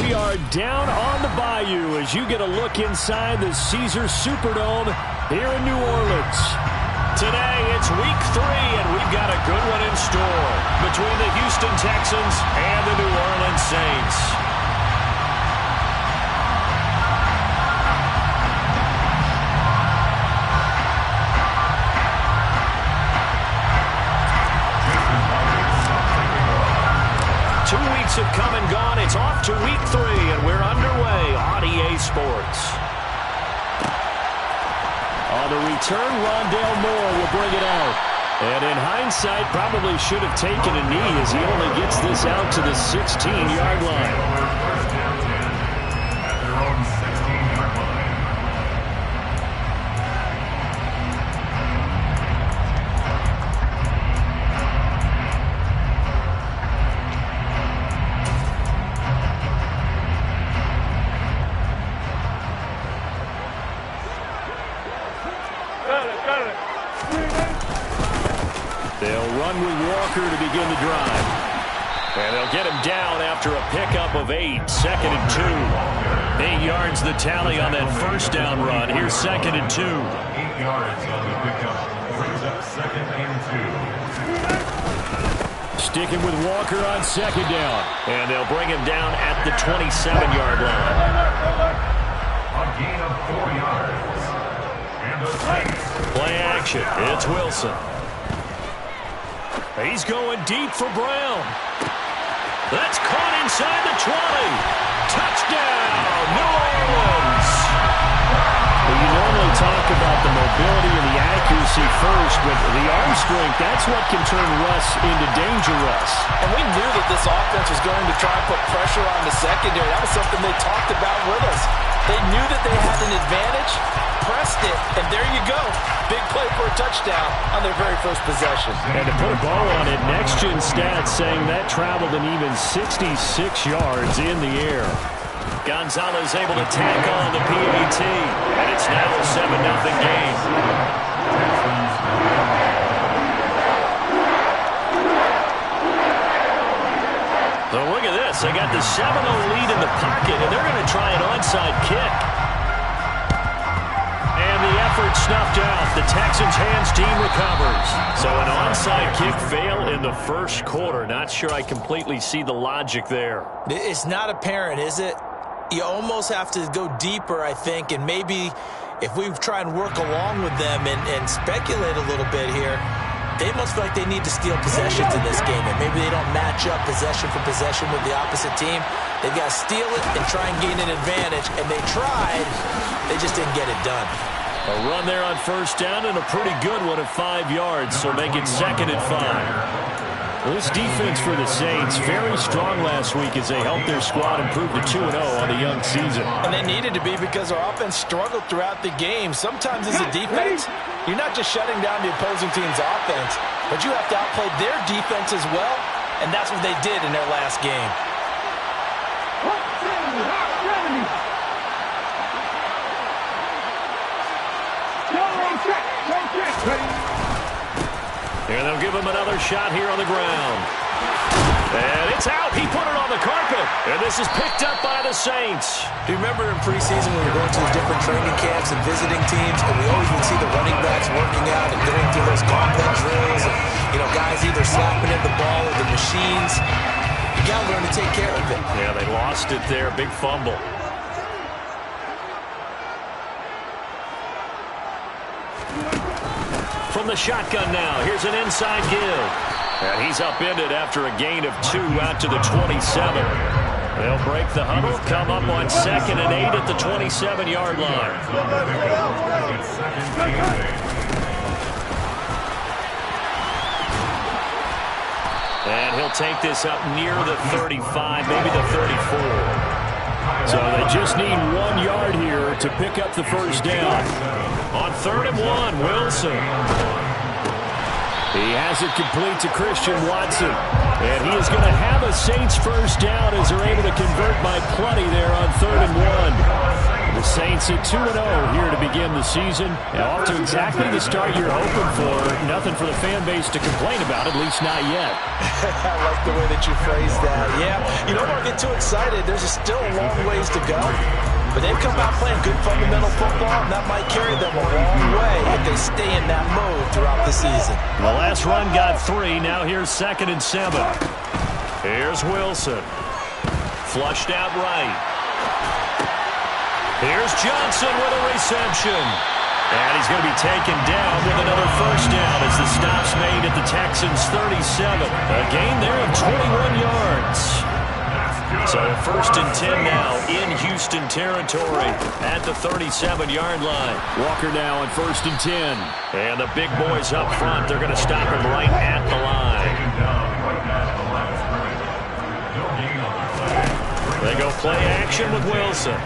We are down on the bayou as you get a look inside the Caesars Superdome here in New Orleans. Today, it's week 3, and we've got a good one in store between the Houston Texans and the New Orleans Saints. Have come and gone. It's off to week 3, and we're underway on EA Sports. On the return, Rondale Moore will bring it out. And in hindsight, probably should have taken a knee as he only gets this out to the 16-yard line. They'll run with Walker to begin the drive. And they'll get him down after a pickup of 8, 2nd and 2. 8 yards the tally on that first down run. Here's 2nd and 2. 8 yards on the pickup. Brings up 2nd and 2. Sticking with Walker on 2nd down. And they'll bring him down at the 27-yard line. A gain of 4 yards. And the Saints. Play action. It's Wilson. He's going deep for Brown. That's caught inside the 20. Touchdown, New Orleans. Well, you normally talk about the mobility and the accuracy first, but the arm strength, that's what can turn Russ into danger Russ. And we knew that this offense was going to try and put pressure on the secondary. That was something they talked about with us. They knew that they had an advantage, pressed it, and there you go. Big play for a touchdown on their very first possession. And to put a bow on it, Next Gen Stats saying that traveled an even 66 yards in the air. Gonzalez able to tack on the PAT, and it's now a 7-0 game. So look at this. They got the 7-0 lead in the pocket, and they're going to try an onside kick. And the effort snuffed out. The Texans' hands team recovers. So an onside kick fail in the first quarter. Not sure I completely see the logic there. It's not apparent, is it? You almost have to go deeper, I think, and maybe if we try and work along with them and speculate a little bit here, they must feel like they need to steal possessions in this game, and maybe they don't match up possession for possession with the opposite team. They've got to steal it and try and gain an advantage, and they tried. They just didn't get it done. A run there on first down and a pretty good one at 5 yards, so make it 2nd and 5. Well, this defense for the Saints, very strong last week as they helped their squad improve to 2-0 on the young season. And they needed to be because our offense struggled throughout the game. Sometimes as a defense, you're not just shutting down the opposing team's offense, but you have to outplay their defense as well, and that's what they did in their last game. And they'll give him another shot here on the ground. And it's out. He put it on the carpet. And this is picked up by the Saints. Do you remember in preseason when we were going to those different training camps and visiting teams, and we always would see the running backs working out and going through those gauntlet drills, and, guys either slapping at the ball or the machines. You got to learn to take care of it. Yeah, they lost it there. Big fumble. From the shotgun now, here's an inside give. And he's upended after a gain of 2 out to the 27. They'll break the huddle, come up on 2nd and 8 at the 27-yard line. And he'll take this up near the 35, maybe the 34. So they just need 1 yard here to pick up the first down. On 3rd and 1, Wilson. He has it complete to Christian Watson. And he is going to have a Saints first down as they're able to convert by plenty there on 3rd and 1. Saints at 2-0 here to begin the season. And off to exactly the start you're hoping for. Nothing for the fan base to complain about, at least not yet. I like the way that you phrased that. Yeah, you don't want to get too excited. There's still a long ways to go. But they've come out playing good fundamental football, and that might carry them a long way if they stay in that mode throughout the season. The last run got 3. Now here's 2nd and 7. Here's Wilson. Flushed out right. Here's Johnson with a reception. And he's going to be taken down with another first down as the stop's made at the Texans' 37. A gain there of 21 yards. So 1st and 10 now in Houston territory at the 37-yard line. Walker now on 1st and 10. And the big boys up front, they're going to stop him right at the line. They go play action with Wilson.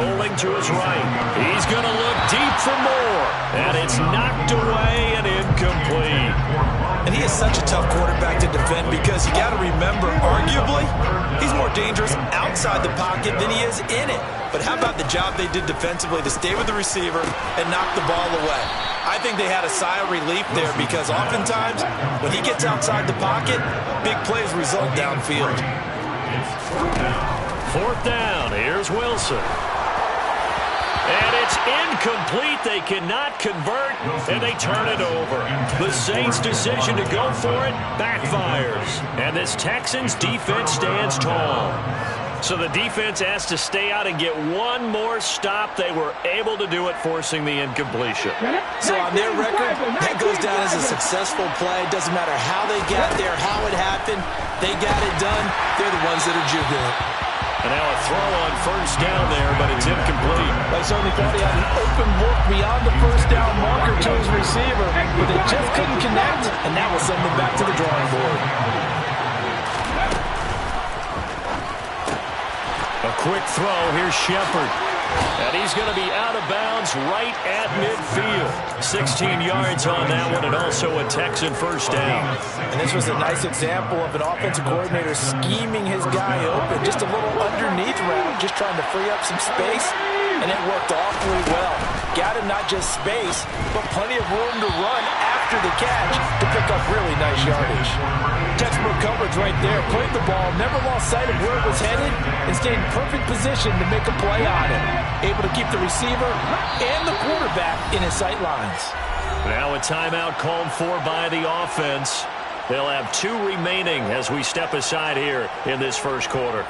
Rolling to his right. He's going to look deep for more. And it's knocked away and incomplete. And he is such a tough quarterback to defend because you got to remember, arguably, he's more dangerous outside the pocket than he is in it. But how about the job they did defensively to stay with the receiver and knock the ball away? I think they had a sigh of relief there because oftentimes when he gets outside the pocket, big plays result downfield. 4th down. Here's Wilson. And it's incomplete. They cannot convert, and they turn it over. The Saints' decision to go for it backfires. And this Texans defense stands tall. So the defense has to stay out and get one more stop. They were able to do it, forcing the incompletion. So on their record, that goes down as a successful play. It doesn't matter how they got there, how it happened. They got it done. They're the ones that are jubilant. And now a throw on 1st down there, but it's incomplete. I certainly thought he had an open look beyond the 1st down marker to his receiver, but they just couldn't connect, and that will send them back to the drawing board. A quick throw. Here's Shepard. And he's going to be out of bounds right at midfield. 16 yards on that one, and also a Texan 1st down. And this was a nice example of an offensive coordinator scheming his guy open. Just a little underneath route, just trying to free up some space, and it worked awfully well. Got him not just space, but plenty of room to run after the catch to pick up really nice yardage. Textbook coverage right there. Played the ball, never lost sight of where it was headed, and stayed in perfect position to make a play on it. Able to keep the receiver and the quarterback in his sight lines. Now a timeout called for by the offense. They'll have 2 remaining as we step aside here in this 1st quarter.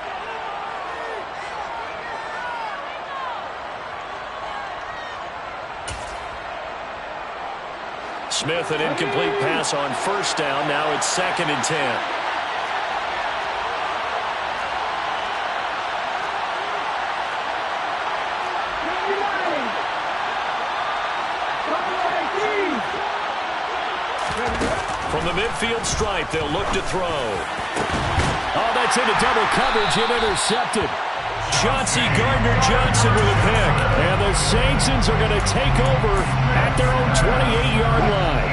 Smith, an incomplete pass on 1st down. Now it's 2nd and 10. From the midfield stripe, they'll look to throw. Oh, that's into double coverage and intercepted. Chauncey Gardner-Johnson with a pick. And the Saints are going to take over at their own 28-yard line.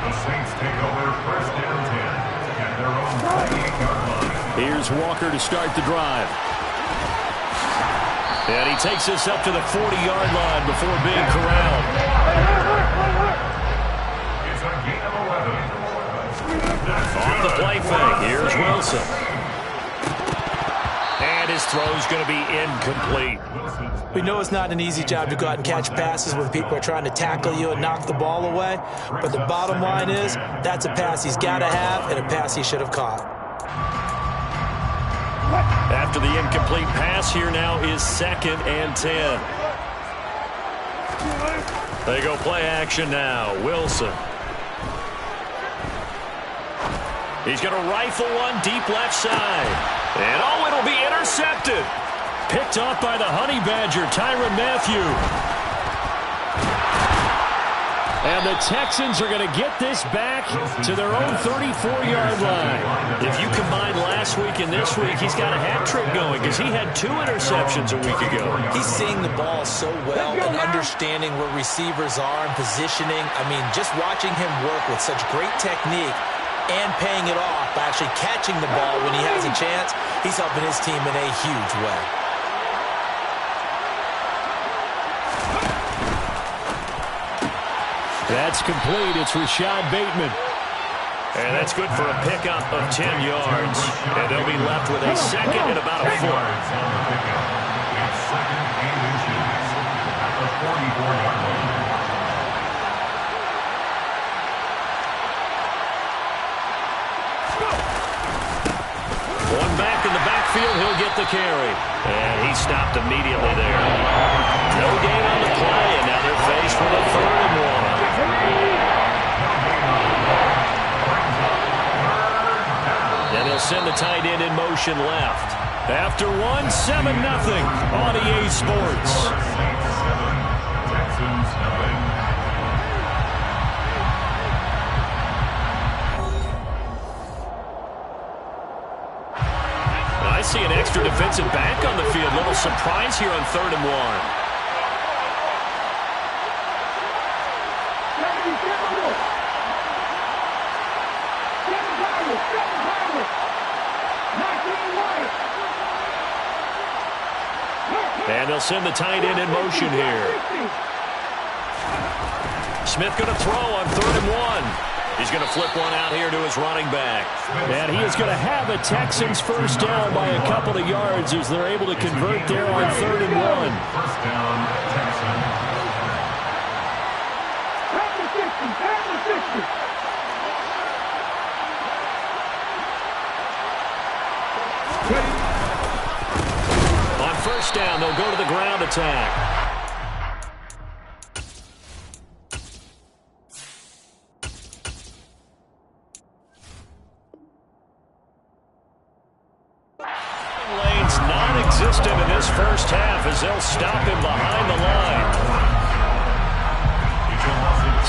The Saints take over 1st and 10 at their own 28-yard line. Here's Walker to start the drive. And he takes us up to the 40-yard line before being corralled. It's a gain of 11. Off the play fake, here's Wilson. And his throw's going to be incomplete. We know it's not an easy job to go out and catch passes when people are trying to tackle you and knock the ball away. But the bottom line is, that's a pass he's got to have and a pass he should have caught. After the incomplete pass, here now is 2nd and 10. They go play action now. Wilson. He's going to rifle one deep left side. And oh, it'll be intercepted. Picked off by the Honey Badger, Tyrann Mathieu. And the Texans are going to get this back to their own 34-yard line. If you combine last week and this week, he's got a hat trick going because he had 2 interceptions a week ago. He's seeing the ball so well and understanding where receivers are and positioning. I mean, just watching him work with such great technique and paying it off by actually catching the ball when he has a chance, he's helping his team in a huge way. That's complete. It's Rashad Bateman. And that's good for a pickup of 10 yards. And they'll be left with a second and about a foot. It's second and inches at the 44-yard line. One back in the backfield, he'll get the carry. And he stopped immediately there. No gain on the play, and now they're faced with a 3rd and 1. And they'll send the tight end in motion left. After 1, 7-0 on EA Sports. Texans 7. I see an extra defensive back on the field. Little surprise here on 3rd and 1. And they'll send the tight end in motion here. Smith going to throw on 3rd and 1. He's going to flip one out here to his running back. And he is going to have a Texans first down by a couple of yards as they're able to convert there on 3rd and 1. First down, Texans. On first down, they'll go to the ground attack. Lane's non-existent in this first half as they'll stop him behind the line.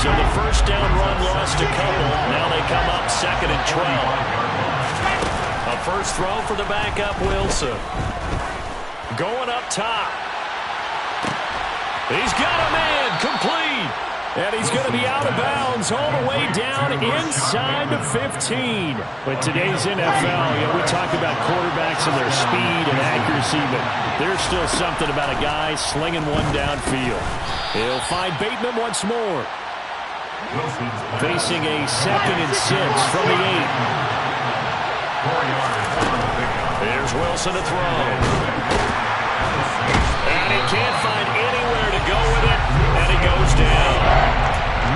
So the first down run lost a couple. Now they come up 2nd and 12. A first throw for the backup, Wilson. Going up top. He's got a man, complete. And he's going to be out of bounds all the way down inside the 15. But today's NFL, we talk about quarterbacks and their speed and accuracy, but there's still something about a guy slinging one downfield. He'll find Bateman once more. Facing a 2nd and 6 from the 8. 4 yards. There's Wilson to throw. And he can't find anywhere to go with it, and he goes down.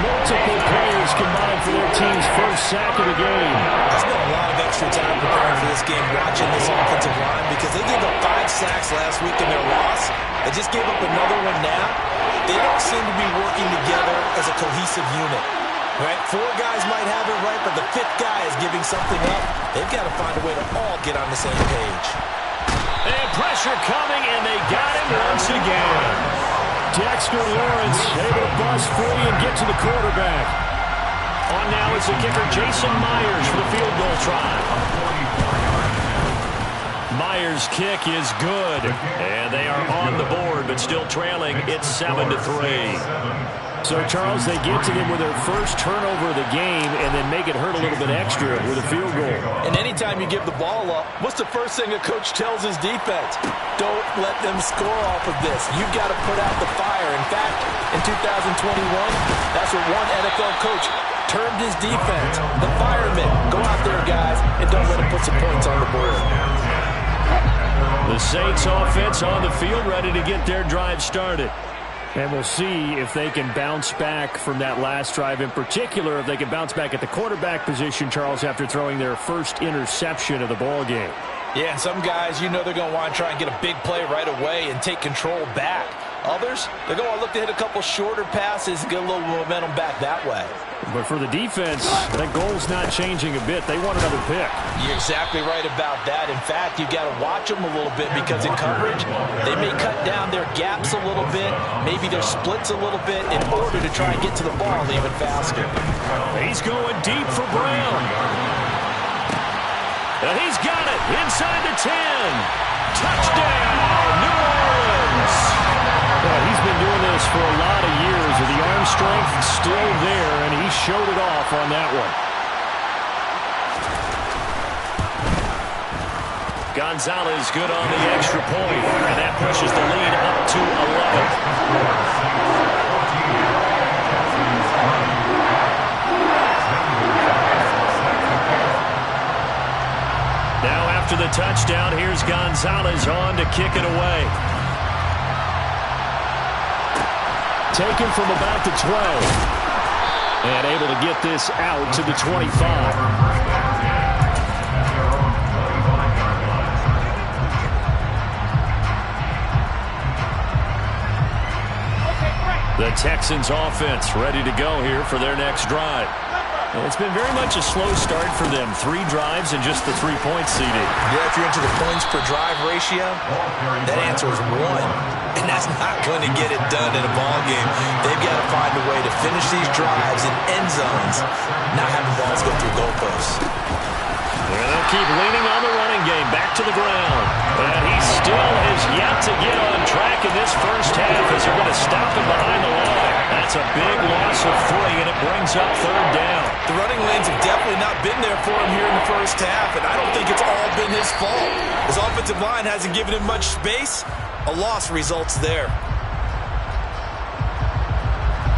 Multiple players combined for their team's first sack of the game. I spent a lot of extra time preparing for this game, watching this offensive line, because they gave up 5 sacks last week in their loss. They just gave up another one now. They don't seem to be working together as a cohesive unit. Right? 4 guys might have it right, but the 5th guy is giving something up. They've got to find a way to all get on the same page. And pressure coming, and they got him once again. Dexter Lawrence able to bust free and get to the quarterback. On now is the kicker, Jason Myers, for the field goal try. Myers' kick is good, and they are on the board, but still trailing. It's 7-3. So, Charles, they get to them with their first turnover of the game and then make it hurt a little bit extra with a field goal. And anytime you give the ball up, what's the first thing a coach tells his defense? Don't let them score off of this. You've got to put out the fire. In fact, in 2021, that's what one NFL coach termed his defense. The firemen. Go out there, guys, and don't let them put some points on the board. The Saints offense on the field, ready to get their drive started. And we'll see if they can bounce back from that last drive. In particular, if they can bounce back at the quarterback position, Charles, after throwing their first interception of the ball game. Yeah, some guys, they're going to want to try and get a big play right away and take control back. Others, they're going to look to hit a couple shorter passes and get a little momentum back that way. But for the defense, that goal's not changing a bit. They want another pick. You're exactly right about that. In fact, you've got to watch them a little bit because in coverage, they may cut down their gaps a little bit, maybe their splits a little bit in order to try and get to the ball even faster. He's going deep for Brown. And he's got it inside the 10. Touchdown, New Orleans. Well, he's been doing this for a lot of years with the arm strength still there, and he showed it off on that one. Gonzalez good on the extra point, and that pushes the lead up to 11. the touchdown. Here's Gonzalez on to kick it away. Taken from about the 12. And able to get this out to the 25. The Texans offense ready to go here for their next drive. Well, it's been very much a slow start for them. 3 drives and just the 3 points seeded. Yeah, if you're into the points per drive ratio, that answer is 1. And that's not going to get it done in a ball game. They've got to find a way to finish these drives in end zones, not having balls go through goalposts. And they'll keep leaning on the running game. Back to the ground. And he still has yet to get on track in this first half as they're going to stop him behind the line. That's a big loss of 3, and it brings up 3rd down. The running lanes have definitely not been there for him here in the first half, and I don't think it's all been his fault. His offensive line hasn't given him much space. A loss results there.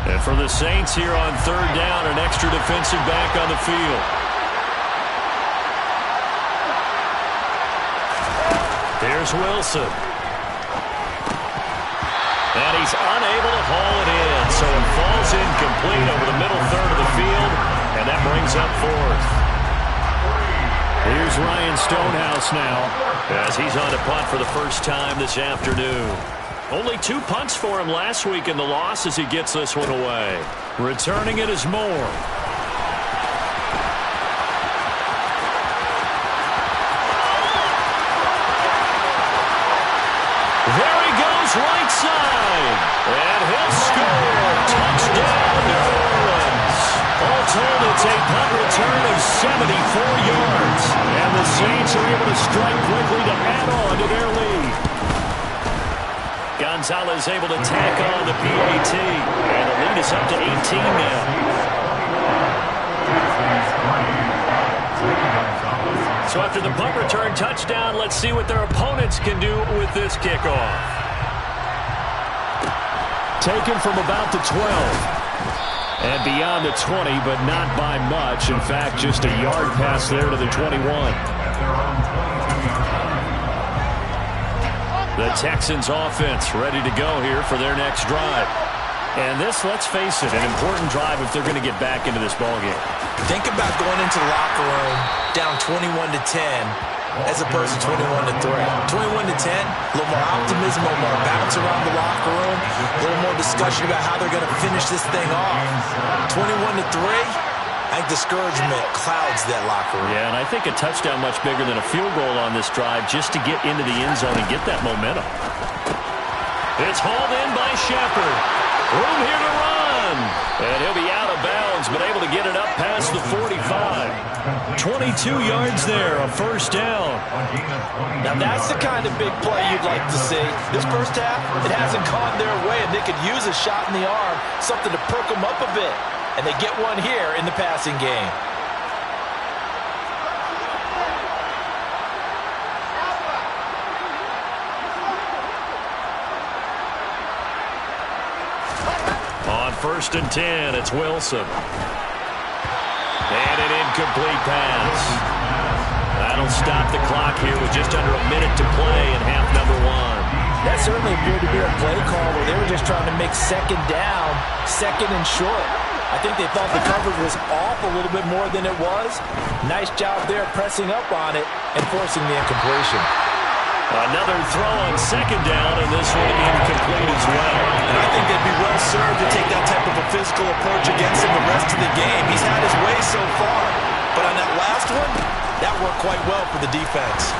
And for the Saints here on 3rd down, an extra defensive back on the field. There's Wilson. And he's unable to haul it in, so it falls incomplete over the middle third of the field, and that brings up 4th. Here's Ryan Stonehouse now, as he's on to punt for the first time this afternoon. Only 2 punts for him last week in the loss as he gets this one away. Returning it is Moore. There he goes, right side. And he'll score. Touchdown, New Orleans. All told, it's a punt return of 74 yards. And the Saints are able to strike quickly to add on to their lead. Gonzalez able to tack on the PAT. And the lead is up to 18 now. So after the punt return touchdown, let's see what their opponents can do with this kickoff. Taken from about the 12. And beyond the 20, but not by much. In fact, just a yard pass there to the 21. The Texans offense ready to go here for their next drive. And this, let's face it, an important drive if they're going to get back into this ballgame. Think about going into the locker room down 21-10 as opposed to 21-3. 21-10, a little more optimism, a little more bounce around the locker room, a little more discussion about how they're going to finish this thing off. 21-3, I think discouragement clouds that locker room. Yeah, and I think a touchdown much bigger than a field goal on this drive just to get into the end zone and get that momentum. It's hauled in by Shepard. Room here to run. And he'll be out of bounds, but able to get it up past the 45. 22 yards there, a first down. Now that's the kind of big play you'd like to see. This first half, it hasn't gone their way, and they could use a shot in the arm, something to perk them up a bit. And they get one here in the passing game. On 1st and 10, it's Wilson. And an incomplete pass. That'll stop the clock here with just under a minute to play in half number 1. That certainly appeared to be a play call where they were just trying to make 2nd down, 2nd and short. I think they thought the coverage was off a little bit more than it was. Nice job there pressing up on it and forcing the incompletion. Another throw on 2nd down, and this one incomplete as well. And I think they'd be well served to take that type of a physical approach against him the rest of the game. He's had his way so far. But on that last one, that worked quite well for the defense.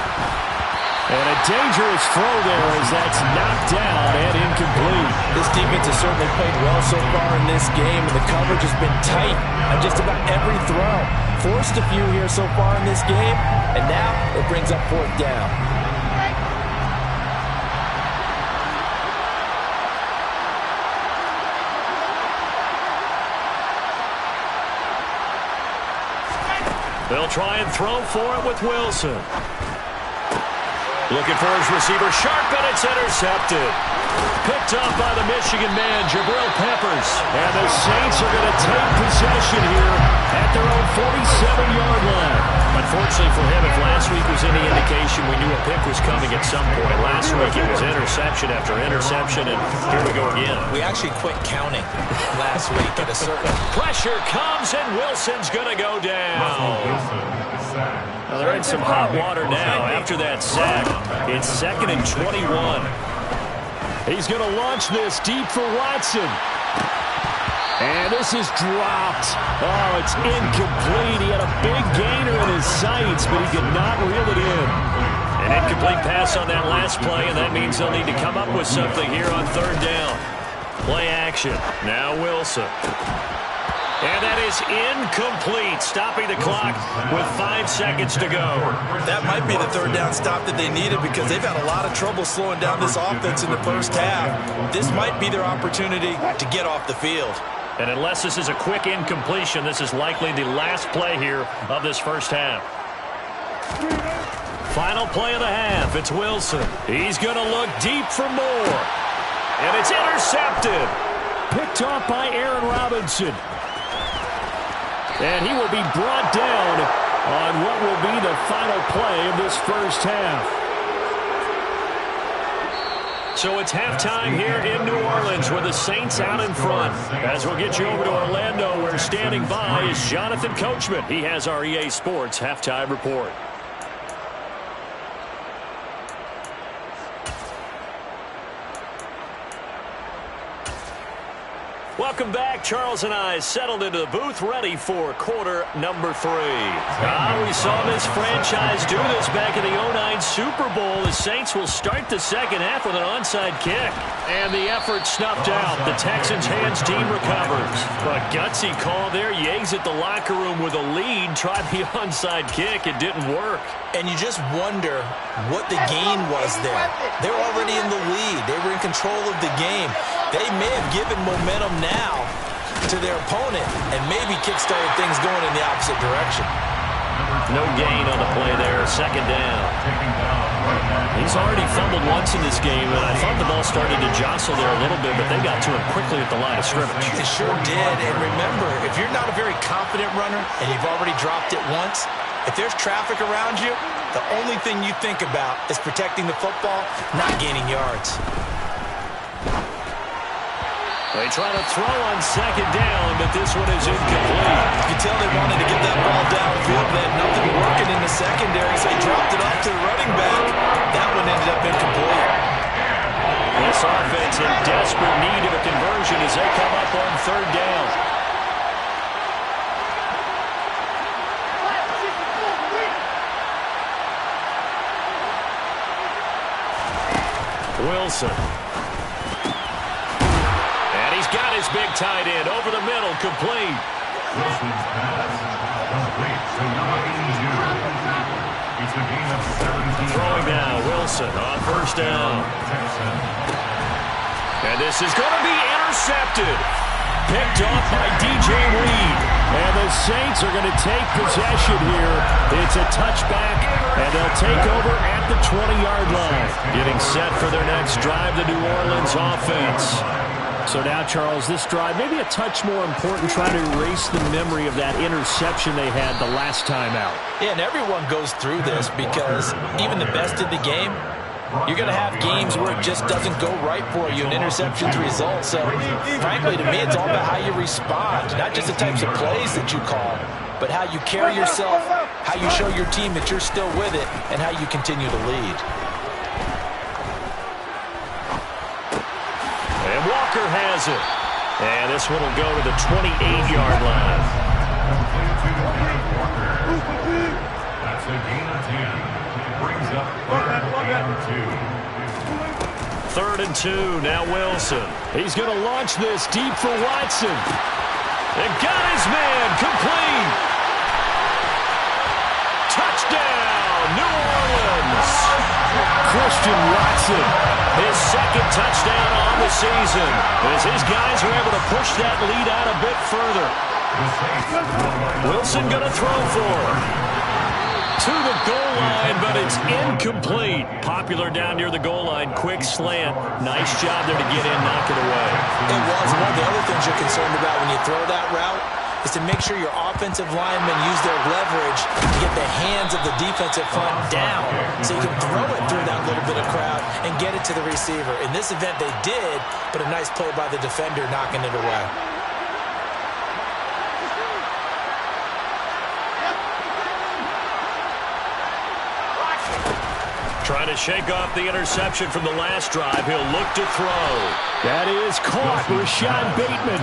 And a dangerous throw there as that's knocked down and incomplete. This defense has certainly played well so far in this game, and the coverage has been tight on just about every throw. Forced a few here so far in this game, and now it brings up 4th down. They'll try and throw for it with Wilson. Looking for his receiver, Sharp, and it's intercepted. Picked up by the Michigan man, Jabril Peppers. And the Saints are going to take possession here at their own 47-yard line. Unfortunately for him, if last week was any indication, we knew a pick was coming at some point. Last week it was interception after interception, and here we go again. We actually quit counting last week at a certain... Pressure comes, and Wilson's going to go down. Well, they're in some hot water now after that sack. It's 2nd and 21. He's going to launch this deep for Watson. And this is dropped. Oh, it's incomplete. He had a big gainer in his sights, but he could not reel it in. An incomplete pass on that last play, and that means they'll need to come up with something here on 3rd down. Play action. Now Wilson. And that is incomplete, stopping the clock with 5 seconds to go. That might be the 3rd down stop that they needed because they've had a lot of trouble slowing down this offense in the first half. This might be their opportunity to get off the field. And unless this is a quick incompletion, this is likely the last play here of this first half. Final play of the half. It's Wilson. He's going to look deep for more. And it's intercepted. Picked off by Aaron Robinson. And he will be brought down on what will be the final play of this first half. So it's halftime here in New Orleans with the Saints out in front. As we'll get you over to Orlando, where standing by is Jonathan Coachman. He has our EA Sports halftime report. Welcome back. Charles and I settled into the booth, ready for quarter number 3. We saw this franchise do this back in the 2009 Super Bowl. The Saints will start the second half with an onside kick. And the effort snuffed out. The Texans' hands team recovers. A gutsy call there. Yates at the locker room with a lead. Tried the onside kick. It didn't work. And you just wonder what the gain was there. They're already in the lead. They were in control of the game. They may have given momentum now to their opponent and maybe kickstarted things going in the opposite direction. No gain on the play there. 2nd down. He's already fumbled once in this game, and I thought the ball started to jostle there a little bit, but they got to him quickly at the line of scrimmage. It sure did. And remember, if you're not a very confident runner and you've already dropped it once, if there's traffic around you, the only thing you think about is protecting the football, not gaining yards. They try to throw on 2nd down, but this one is incomplete. You can tell they wanted to get that ball downfield. They had nothing working in the secondary, so they dropped it off to the running back. That one ended up incomplete. This offense in desperate need of a conversion as they come up on 3rd down. Wilson. Got his big tight end over the middle, complete. Wilson's pass complete to number 82. It's a gain of 17. Throwing now, Wilson on 1st down. And this is going to be intercepted. Picked off by DJ Reed. And the Saints are going to take possession here. It's a touchback, and they'll take over at the 20-yard line. Getting set for their next drive, the New Orleans offense. So now, Charles, this drive maybe a touch more important, trying to erase the memory of that interception they had the last time out. Yeah, and everyone goes through this because even the best in the game, you're going to have games where it just doesn't go right for you, and interceptions result. So, frankly, to me, it's all about how you respond, not just the types of plays that you call, but how you carry yourself, how you show your team that you're still with it, and how you continue to lead. Walker has it. And this one will go to the 28-yard line. That's a gain of 10. It brings up 3rd and 2. 3rd and 2. Now Wilson. He's going to launch this deep for Watson. And got his man complete. Touchdown, New Orleans. Christian Watson, his 2nd touchdown on the season, as his guys are able to push that lead out a bit further. Wilson going to throw for him. To the goal line, but it's incomplete. Popular down near the goal line. Quick slant. Nice job there to get in, knock it away. It was. One of the other things you're concerned about when you throw that route is to make sure your offensive linemen use their leverage to get the hands of the defensive front down so you can throw it through that little bit of crowd and get it to the receiver. In this event, they did, but a nice play by the defender knocking it away. Trying to shake off the interception from the last drive. He'll look to throw. That is caught. Rashad Bateman.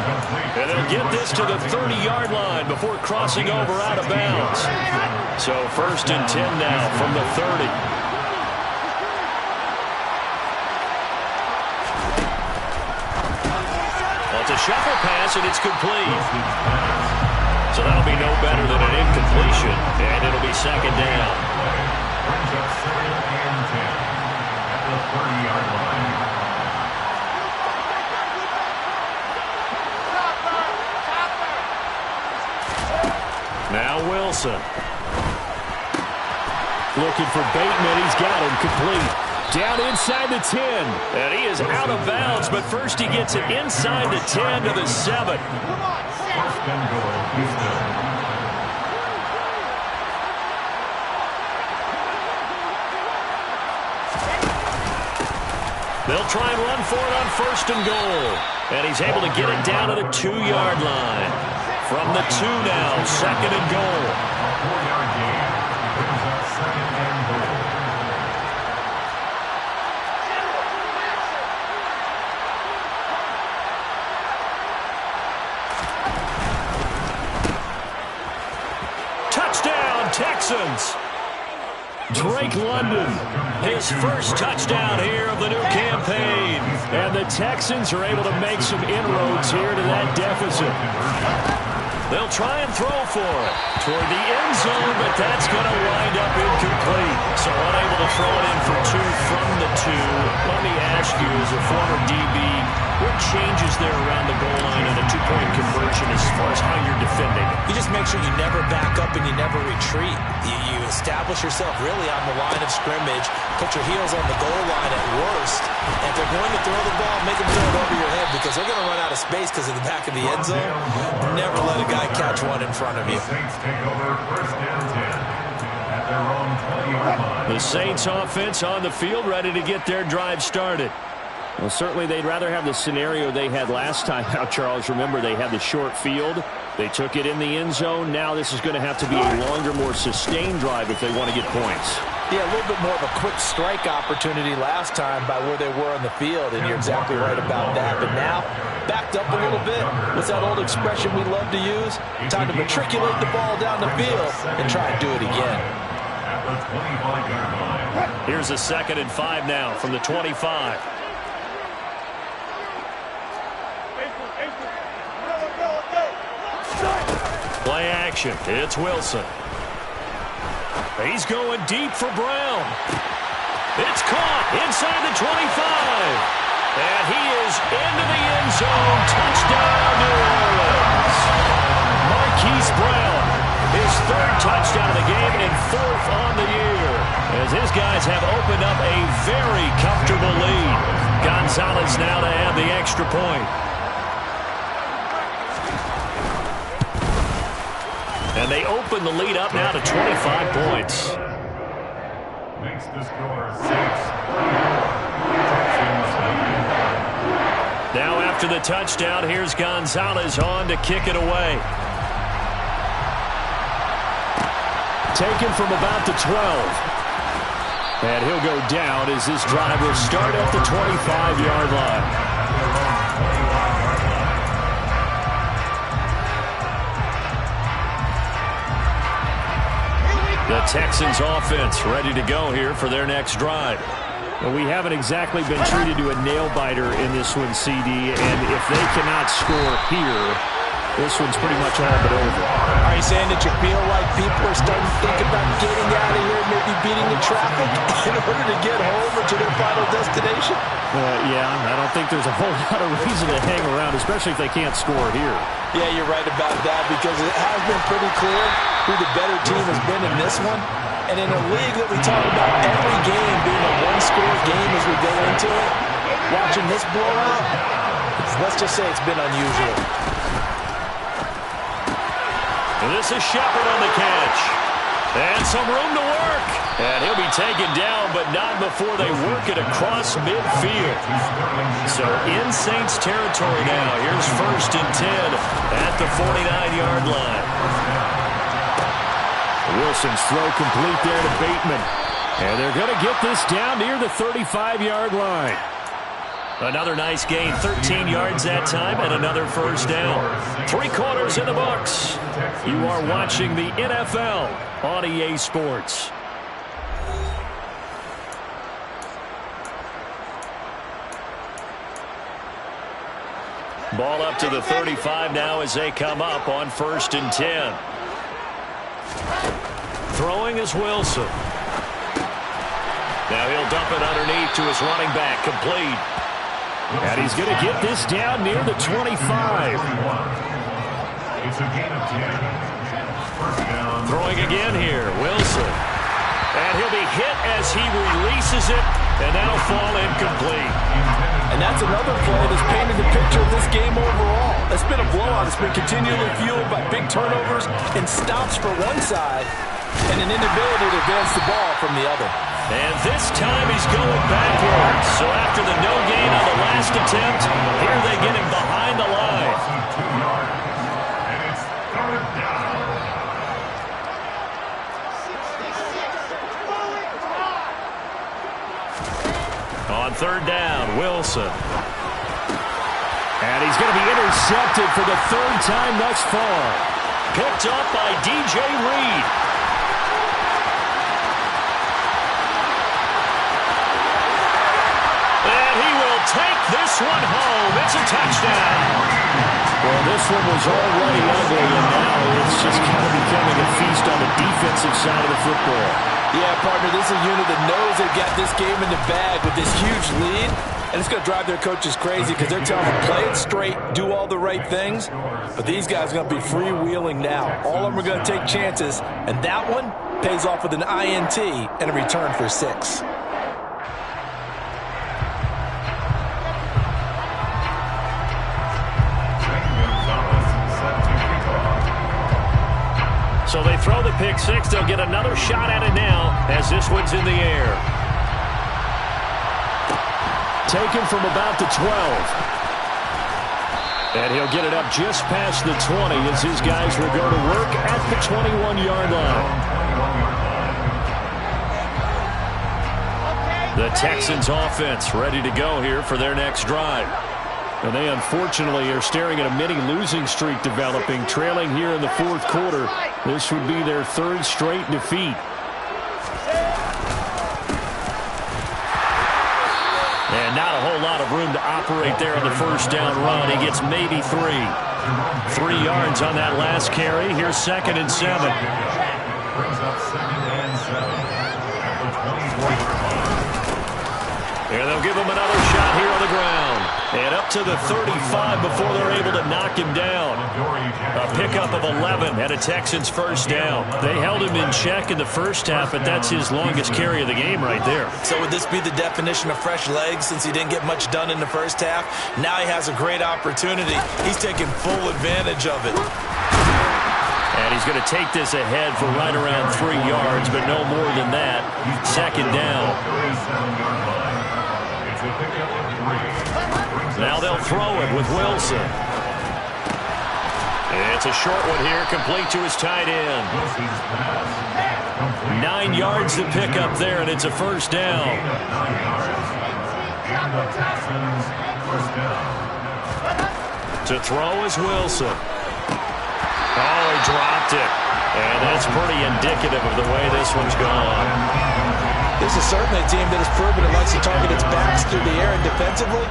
And they'll get this to the 30-yard line before crossing over out of bounds. So 1st and 10 now from the 30. Well, it's a shuffle pass, and it's complete. So that'll be no better than an incompletion, and it'll be 2nd down. Brings up 2nd and 10 at the 30-yard line. Now Wilson. Looking for Bateman. He's got him complete. Down inside the 10. And he is out of bounds, but first he gets it inside the 10 to the 7. 1st and goal, Houston. They'll try and run for it on 1st and goal. And he's able to get it down to the 2-yard line. From the 2 now, 2nd and goal. A 4-yard gain brings up 2nd and goal. Touchdown, Texans. Drake London, his first touchdown here of the new campaign. And the Texans are able to make some inroads here to that deficit. They'll try and throw for it toward the end zone, but that's going to wind up incomplete. So unable to throw it in for 2 from the 2. Let me ask you, as a former DB, what changes there around the goal line on a 2-point conversion as far as how you're defending? You just make sure you never back up and you never retreat. You establish yourself really on the line of scrimmage, put your heels on the goal line at worst, and if they're going to throw the ball, make them throw it over your head because they're going to run out of space because of the back of the end zone. Never let a guy catch one in front of you. The Saints take over 1st and 10 at their own 20-yard line. The Saints offense on the field, ready to get their drive started. Well, certainly they'd rather have the scenario they had last time out, Charles. Remember, they had the short field. They took it in the end zone. Now this is going to have to be a longer, more sustained drive if they want to get points. Yeah, a little bit more of a quick strike opportunity last time by where they were on the field, and you're exactly right about that. But now, backed up a little bit. What's that old expression we love to use? Time to matriculate the ball down the field and try and do it again. At the 25-yard line. Here's a 2nd and 5 now from the 25. Play action. It's Wilson. He's going deep for Brown. It's caught inside the 25. And he is into the end zone. Touchdown, New Orleans. Marquise Brown, his 3rd touchdown of the game and 4th on the year, as his guys have opened up a very comfortable lead. Gonzalez now to add the extra point. And they open the lead up now to 25 points. Makes the score 6. Now after the touchdown, here's Gonzalez on to kick it away. Taken from about the 12. And he'll go down as this drive will start at the 25-yard line. The Texans offense ready to go here for their next drive. Well, we haven't exactly been treated to a nail-biter in this one, CD, and if they cannot score here, this one's pretty much all but over. Are you saying that you feel like people are starting to think about getting out of here, maybe beating the traffic in order to get home or to their final destination? Yeah, I don't think there's a whole lot of reason to hang around, especially if they can't score here. Yeah, you're right about that because it has been pretty clear who the better team has been in this one. And in a league that we talk about every game being a one-score game as we go into it, watching this blowout, let's just say it's been unusual. And this is Shepard on the catch. And some room to work. And he'll be taken down, but not before they work it across midfield. So in Saints territory now. Here's 1st and 10 at the 49-yard line. Wilson's throw complete there to Bateman. And they're going to get this down near the 35-yard line. Another nice gain, 13 yards that time, and another 1st down. 3 quarters in the books. You are watching the NFL on EA Sports. Ball up to the 35 now as they come up on 1st and 10. Throwing is Wilson. Now he'll dump it underneath to his running back, complete. And he's going to get this down near the 25. It's a gain of 10. 1st down. Throwing again here, Wilson. And he'll be hit as he releases it, and that'll fall incomplete. And that's another play that's painted the picture of this game overall. It's been a blowout. It's been continually fueled by big turnovers and stops for one side and an inability to advance the ball from the other. And this time he's going backwards. So after the no gain on the last attempt, here they get him behind the line. 2 yards. And it's 3rd down. On 3rd down, Wilson. And he's going to be intercepted for the 3rd time thus far. Picked up by DJ Reed. And he will take this one home. It's a touchdown. Well, this one was already ugly, and now it's just kind of becoming a feast on the defensive side of the football. Yeah, partner, this is a unit that knows they've got this game in the bag with this huge lead, and it's going to drive their coaches crazy because they're telling them, play it straight, do all the right things, but these guys are going to be freewheeling now. All of them are going to take chances, and that one pays off with an INT and a return for 6. So they throw the pick 6. They'll get another shot at it now as this one's in the air. Taken from about the 12. And he'll get it up just past the 20 as his guys will go to work at the 21-yard line. The Texans offense ready to go here for their next drive. And they unfortunately are staring at a mini losing streak developing, trailing here in the 4th quarter. This would be their 3rd straight defeat. And not a whole lot of room to operate there on the 1st down run. He gets maybe 3. 3 yards on that last carry. Here's 2nd and 7. Brings up 2nd and 7 at the 24-yard line. And they'll give him another shot here on the ground. And up to the 35 before they're able to knock him down. A pickup of 11 and a Texans 1st down. They held him in check in the 1st half, but that's his longest carry of the game right there. So would this be the definition of fresh legs since he didn't get much done in the 1st half? Now he has a great opportunity. He's taking full advantage of it. And he's going to take this ahead for right around 3 yards, but no more than that. 2nd down. Now they'll throw it with Wilson. It's a short one here, complete to his tight end. 9 yards to pick up there, and it's a 1st down. To throw is Wilson. Oh, he dropped it. And that's pretty indicative of the way this one's gone. This is certainly a team that has proven it likes to target its backs through the air, and defensively,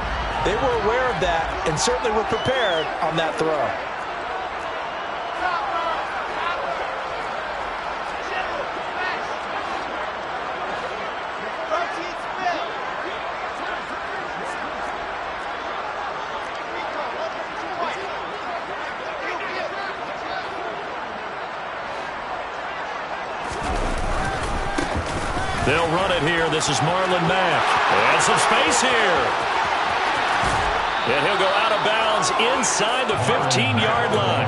they were aware of that and certainly were prepared on that throw. They'll run it here. This is Marlon Mack. And some space here. And he'll go out of bounds inside the 15-yard line.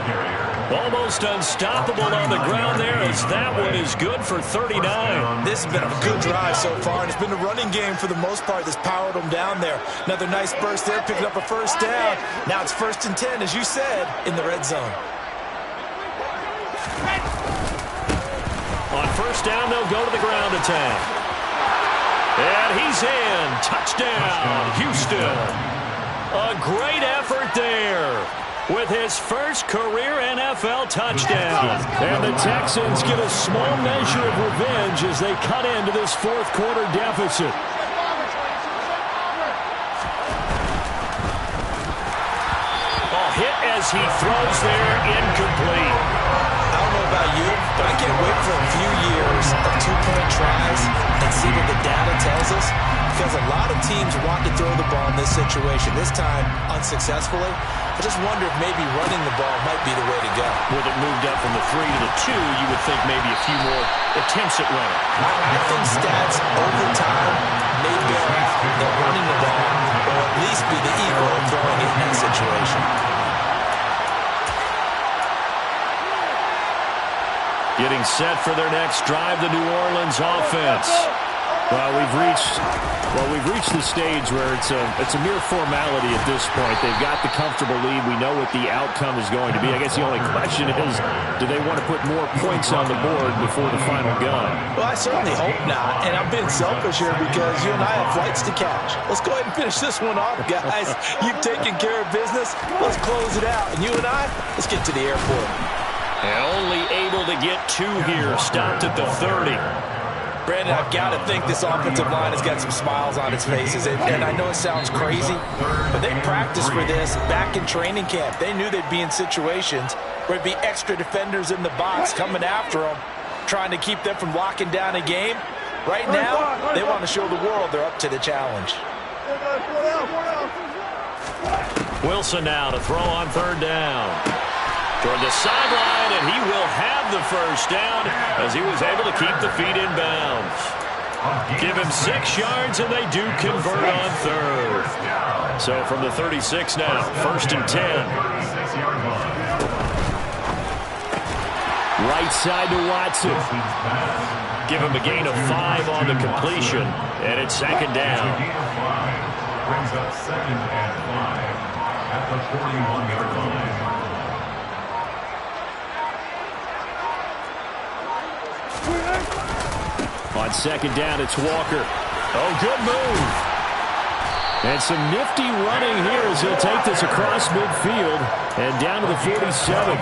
Almost unstoppable on the ground there as that one is good for 39. This has been a good drive so far, and it's been a running game for the most part that's powered them down there. Another nice burst there, picking up a first down. Now it's 1st and 10, as you said, in the red zone. On 1st down, they'll go to the ground attack. And he's in. Touchdown, Houston. A great effort there with his first career NFL touchdown. And the Texans get a small measure of revenge as they cut into this 4th quarter deficit. Hit as he throws there, incomplete. I don't know about you, but I can't wait for a few years of two-point tries and see what the data tells us, because a lot of teams want to throw the ball in this situation, this time unsuccessfully. I just wonder if maybe running the ball might be the way to go. With it moved up from the 3 to the 2, you would think maybe a few more attempts at running. I think stats over time may bear out that running the ball will at least be the equal of throwing it in that situation. Getting set for their next drive, the New Orleans offense. Well, we've reached the stage where it's a mere formality at this point. They've got the comfortable lead. We know what the outcome is going to be. I guess the only question is, do they want to put more points on the board before the final gun? Well, I certainly hope not. And I'm being selfish here because you and I have flights to catch. Let's go ahead and finish this one off, guys. You've taken care of business. Let's close it out. And you and I, let's get to the airport. And only able to get 2 here. Stopped at the 30. Brandon, I've got to think this offensive line has got some smiles on its faces. And I know it sounds crazy, but they practiced for this back in training camp. They knew they'd be in situations where there'd be extra defenders in the box coming after them, trying to keep them from locking down a game. Right now, they want to show the world they're up to the challenge. Wilson now to throw on 3rd down. Toward the sideline, and he will have the first down as he was able to keep the feet in bounds. Give him 6 yards, and they do convert on 3rd. So from the 36 now, 1st and 10. Right side to Watson. Give him a gain of 5 on the completion, and it's 2nd down. Brings up 2nd and 5 at the 41-yard line. On 2nd down, it's Walker. Oh, good move. And some nifty running here as he'll take this across midfield and down to the 47.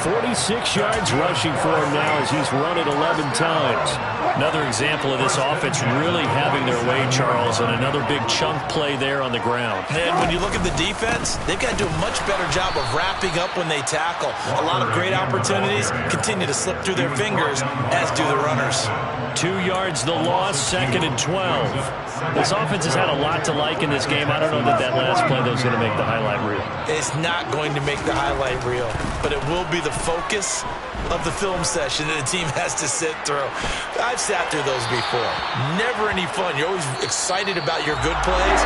46 yards rushing for him now as he's run it 11 times. Another example of this offense really having their way, Charles, and another big chunk play there on the ground. And when you look at the defense, they've got to do a much better job of wrapping up when they tackle. A lot of great opportunities continue to slip through their fingers, as do the runners. 2 yards the loss, 2nd and 12. This offense has had a lot to like in this game. I don't know that last play though is going to make the highlight reel. It's not going to make the highlight reel, but it will be the focus of the film session that the team has to sit through. I've sat through those before. Never any fun. You're always excited about your good plays,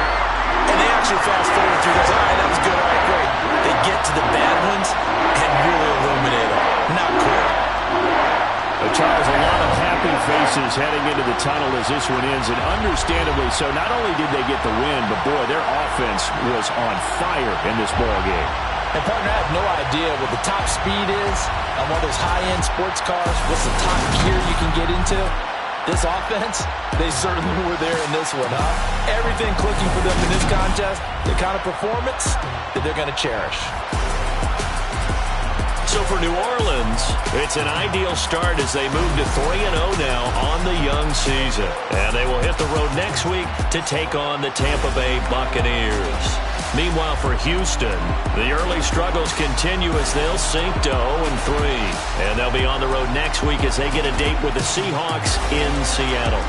and they actually fast forward through those. All right, that was good. All right, great. They get to the bad ones and really illuminate them. Not cool. Charles, a lot of happy faces heading into the tunnel as this one ends, and understandably so. Not only did they get the win, but boy, their offense was on fire in this ball game. And partner, I have no idea what the top speed is on one of those high-end sports cars. What's the top gear you can get into? This offense, they certainly were there in this one, huh? Everything clicking for them in this contest, the kind of performance that they're going to cherish. So for New Orleans, it's an ideal start as they move to 3-0 now on the young season. And they will hit the road next week to take on the Tampa Bay Buccaneers. Meanwhile, for Houston, the early struggles continue as they'll sink to 0-3. And they'll be on the road next week as they get a date with the Seahawks in Seattle.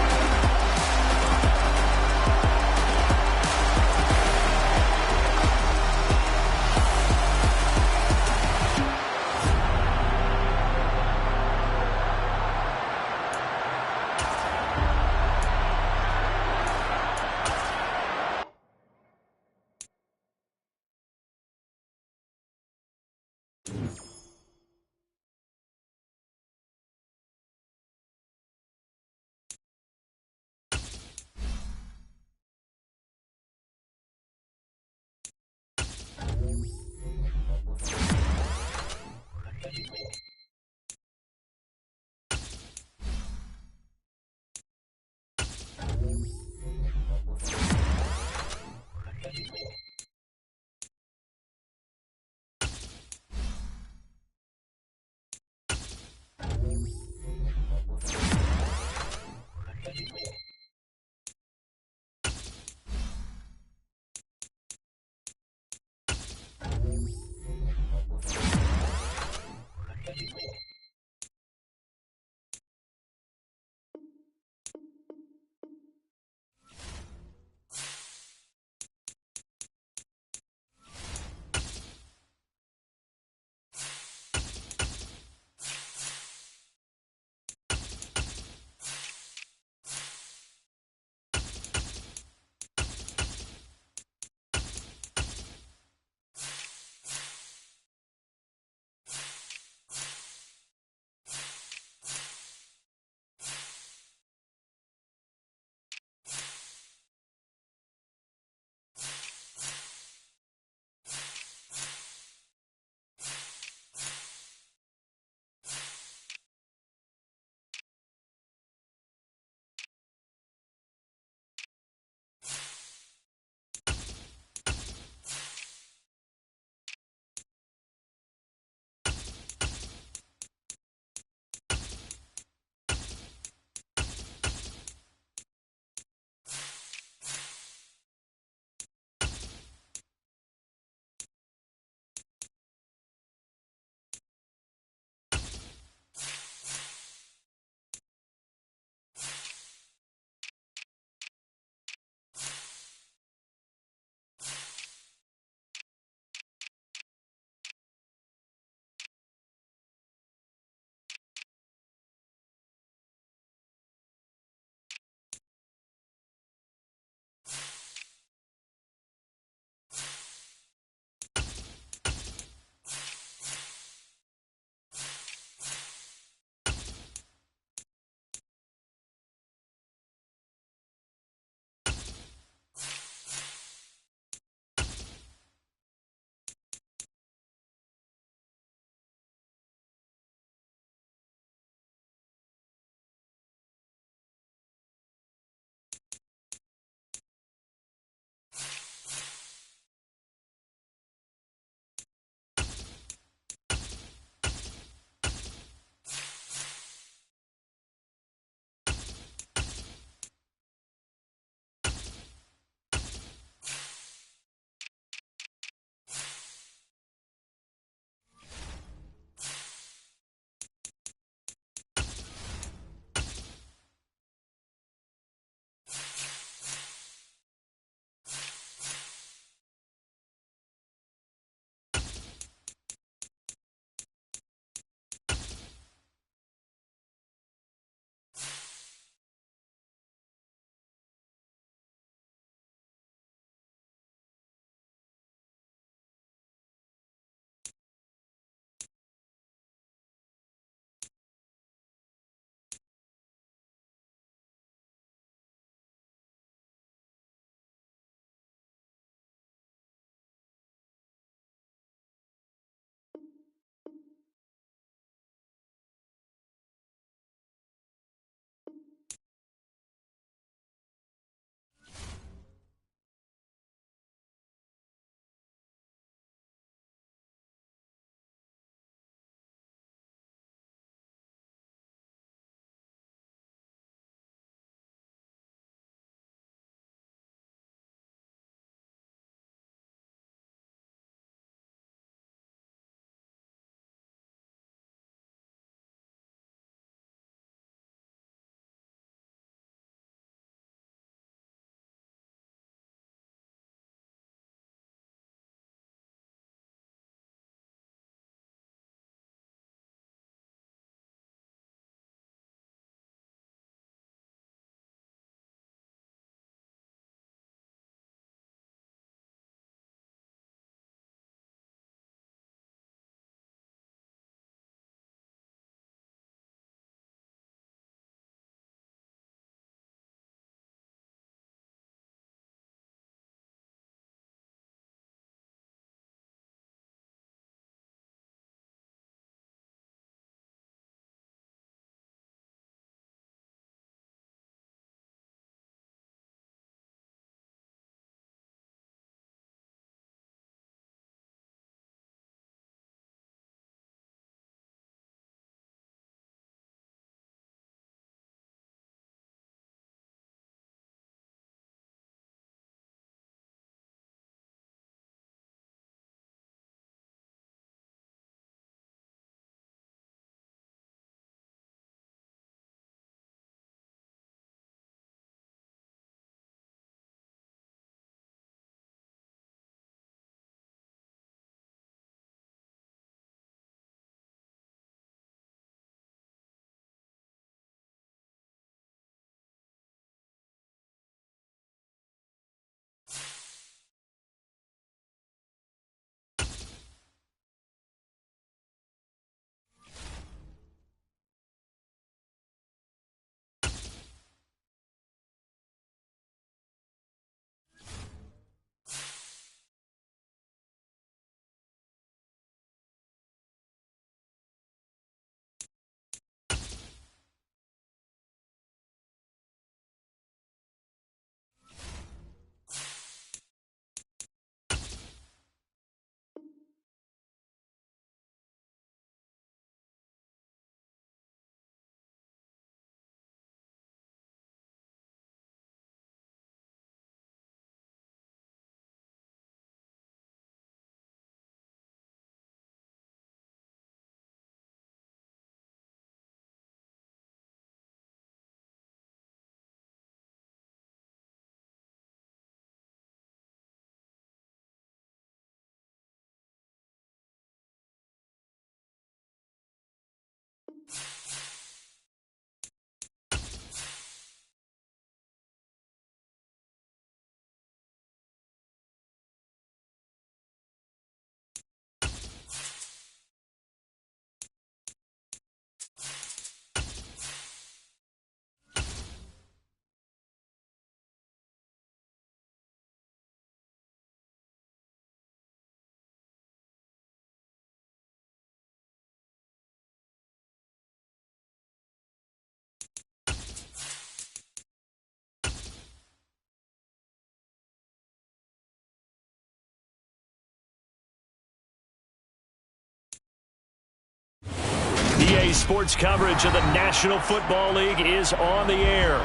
EA Sports coverage of the National Football League is on the air.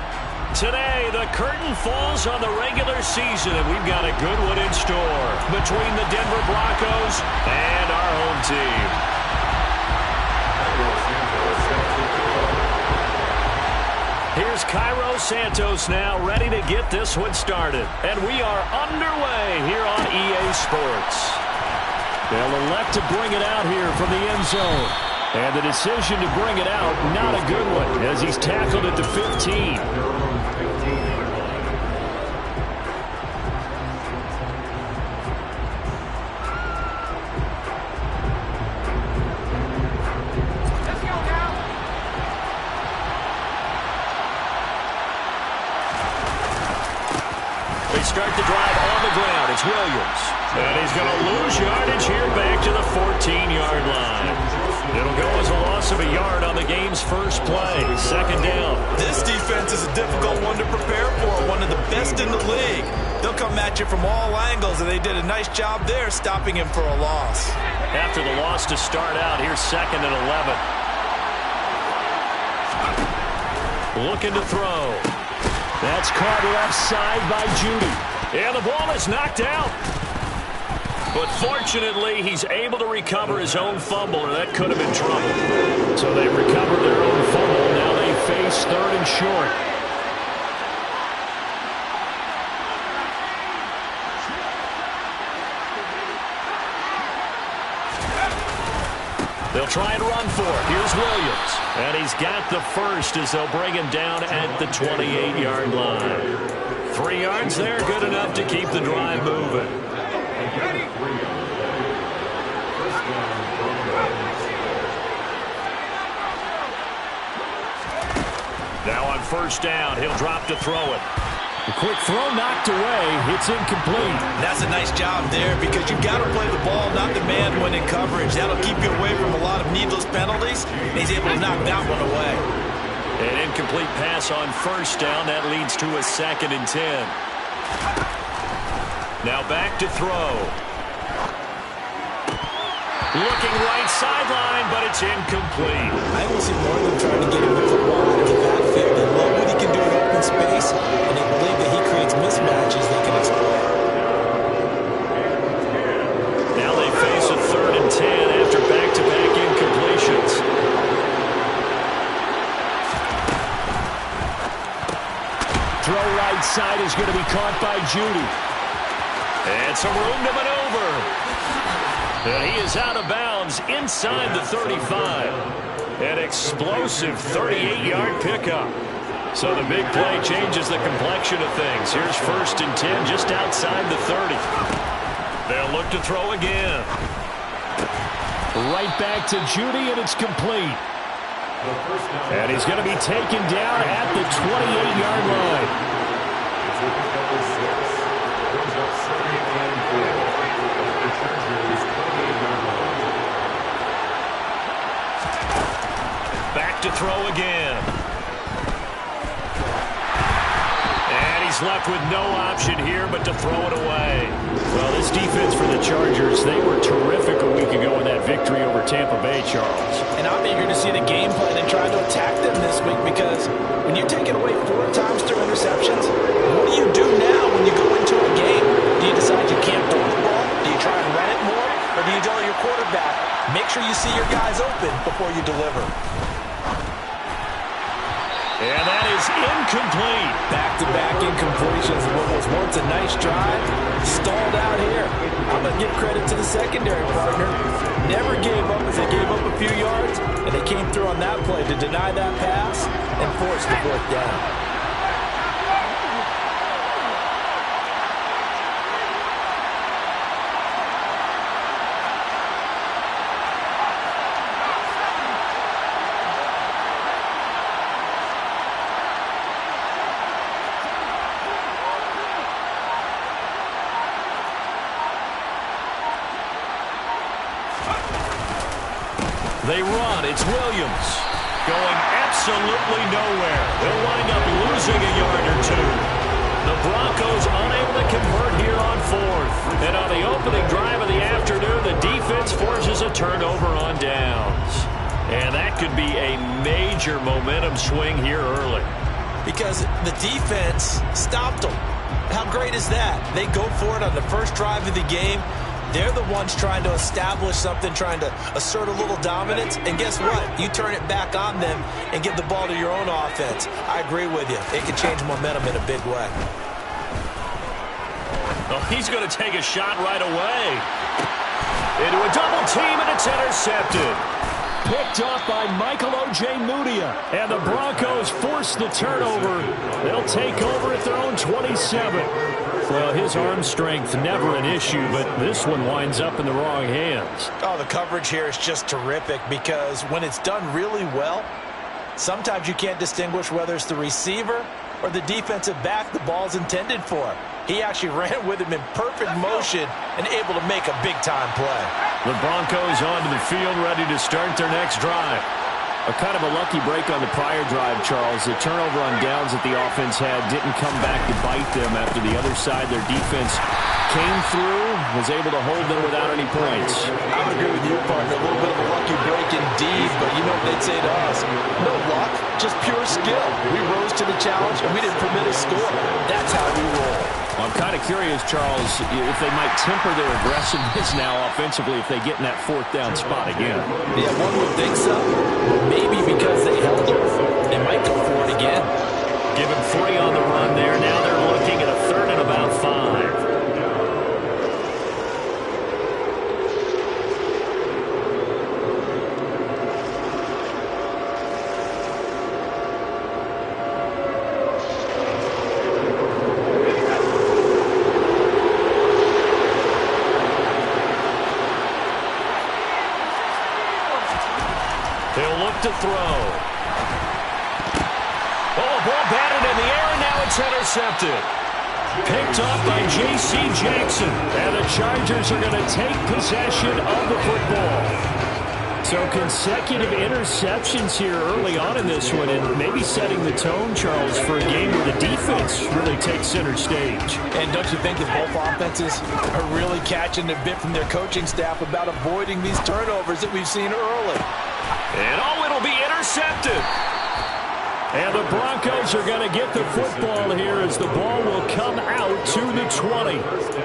Today, the curtain falls on the regular season, and we've got a good one in store between the Denver Broncos and our home team. Here's Cairo Santos now, ready to get this one started. And we are underway here on EA Sports. They'll elect to bring it out here from the end zone. And the decision to bring it out, not a good one, as he's tackled at the 15. They start the drive on the ground. It's Williams. And he's going to lose yardage here back to the 14-yard line. It'll go as a loss of a yard on the game's first play. Second down. This defense is a difficult one to prepare for, one of the best in the league. They'll come at you from all angles, and they did a nice job there stopping him for a loss. After the loss to start out, here's 2nd and 11. Looking to throw. That's caught left side by Judy. And the ball is knocked out. But fortunately, he's able to recover his own fumble, or that could have been trouble. So they recovered their own fumble. Now they face 3rd and short. They'll try and run for it. Here's Williams. And he's got the first as they'll bring him down at the 28-yard line. 3 yards there, good enough to keep the drive moving. Now on 1st down, he'll drop to throw it. A quick throw knocked away. It's incomplete. That's a nice job there because you've got to play the ball, not the man when in coverage. That'll keep you away from a lot of needless penalties. He's able to knock that one away. An incomplete pass on 1st down. That leads to a 2nd and 10. Now back to throw. Looking right sideline, but it's incomplete. I will see more of them trying to get him the football out of the backfield. They love what he can do in open space, and they believe that he creates mismatches they can exploit. Now they face a 3rd and 10 after back-to-back incompletions. Throw right side is going to be caught by Judy. And some room to maneuver. And he is out of bounds inside the 35. An explosive 38-yard pickup. So the big play changes the complexion of things. Here's 1st and 10 just outside the 30. They'll look to throw again. Right back to Judy, and it's complete. And he's going to be taken down at the 28-yard line. Back to throw again. And he's left with no option here but to throw it away. Well, this defense for the Chargers, they were terrific a week ago in that victory over Tampa Bay, Charles. And I'm eager to see the game plan and try to attack them this week because when you take it away 4 times through interceptions, what do you do now when you go into a game? Do you decide you can't throw the ball? Do you try and run it more? Or do you tell your quarterback, make sure you see your guys open before you deliver? And that is incomplete. Back-to-back incompletions. What was once a nice drive, stalled out here. I'm going to give credit to the secondary partner. Never gave up as they gave up a few yards, and they came through on that play to deny that pass and force the 4th down. They run. It's Williams going absolutely nowhere. They'll wind up losing a yard or 2. The Broncos unable to convert here on 4th. And on the opening drive of the afternoon, the defense forces a turnover on downs. And that could be a major momentum swing here early. Because the defense stopped them. How great is that? They go for it on the first drive of the game. They're the ones trying to establish something, trying to assert a little dominance. And guess what? You turn it back on them and give the ball to your own offense. I agree with you. It can change momentum in a big way. Oh, he's going to take a shot right away. Into a double team, and it's intercepted. Picked off by Michael Ojemudia. And the Broncos force the turnover. They'll take over at their own 27. Well, his arm strength never an issue, but this one winds up in the wrong hands. Oh, the coverage here is just terrific because when it's done really well, sometimes you can't distinguish whether it's the receiver or the defensive back the ball's intended for. He actually ran with him in perfect motion and able to make a big-time play. The Broncos onto the field, ready to start their next drive. A kind of a lucky break on the prior drive, Charles. The turnover on downs that the offense had didn't come back to bite them after the other side. Their defense came through, was able to hold them without any points. I would agree with you, partner. A little bit of a lucky break indeed, but you know what they'd say to us? No luck, just pure skill. We rose to the challenge, and we didn't permit a score. That's how we roll. I'm kind of curious, Charles, if they might temper their aggressiveness now offensively if they get in that fourth down spot again. Yeah, one would think so. Maybe because they held them, they might go for it again. Give him 3 on the run there. Now they're looking at a 3rd and about 5. He'll look to throw. Oh, ball batted in the air, and now it's intercepted. Picked off by J.C. Jackson. And the Chargers are going to take possession of the football. So consecutive interceptions here early on in this one, and maybe setting the tone, Charles, for a game where the defense really takes center stage. And don't you think that both offenses are really catching a bit from their coaching staff about avoiding these turnovers that we've seen early? And it'll be intercepted. And the Broncos are going to get the football here as the ball will come out to the 20.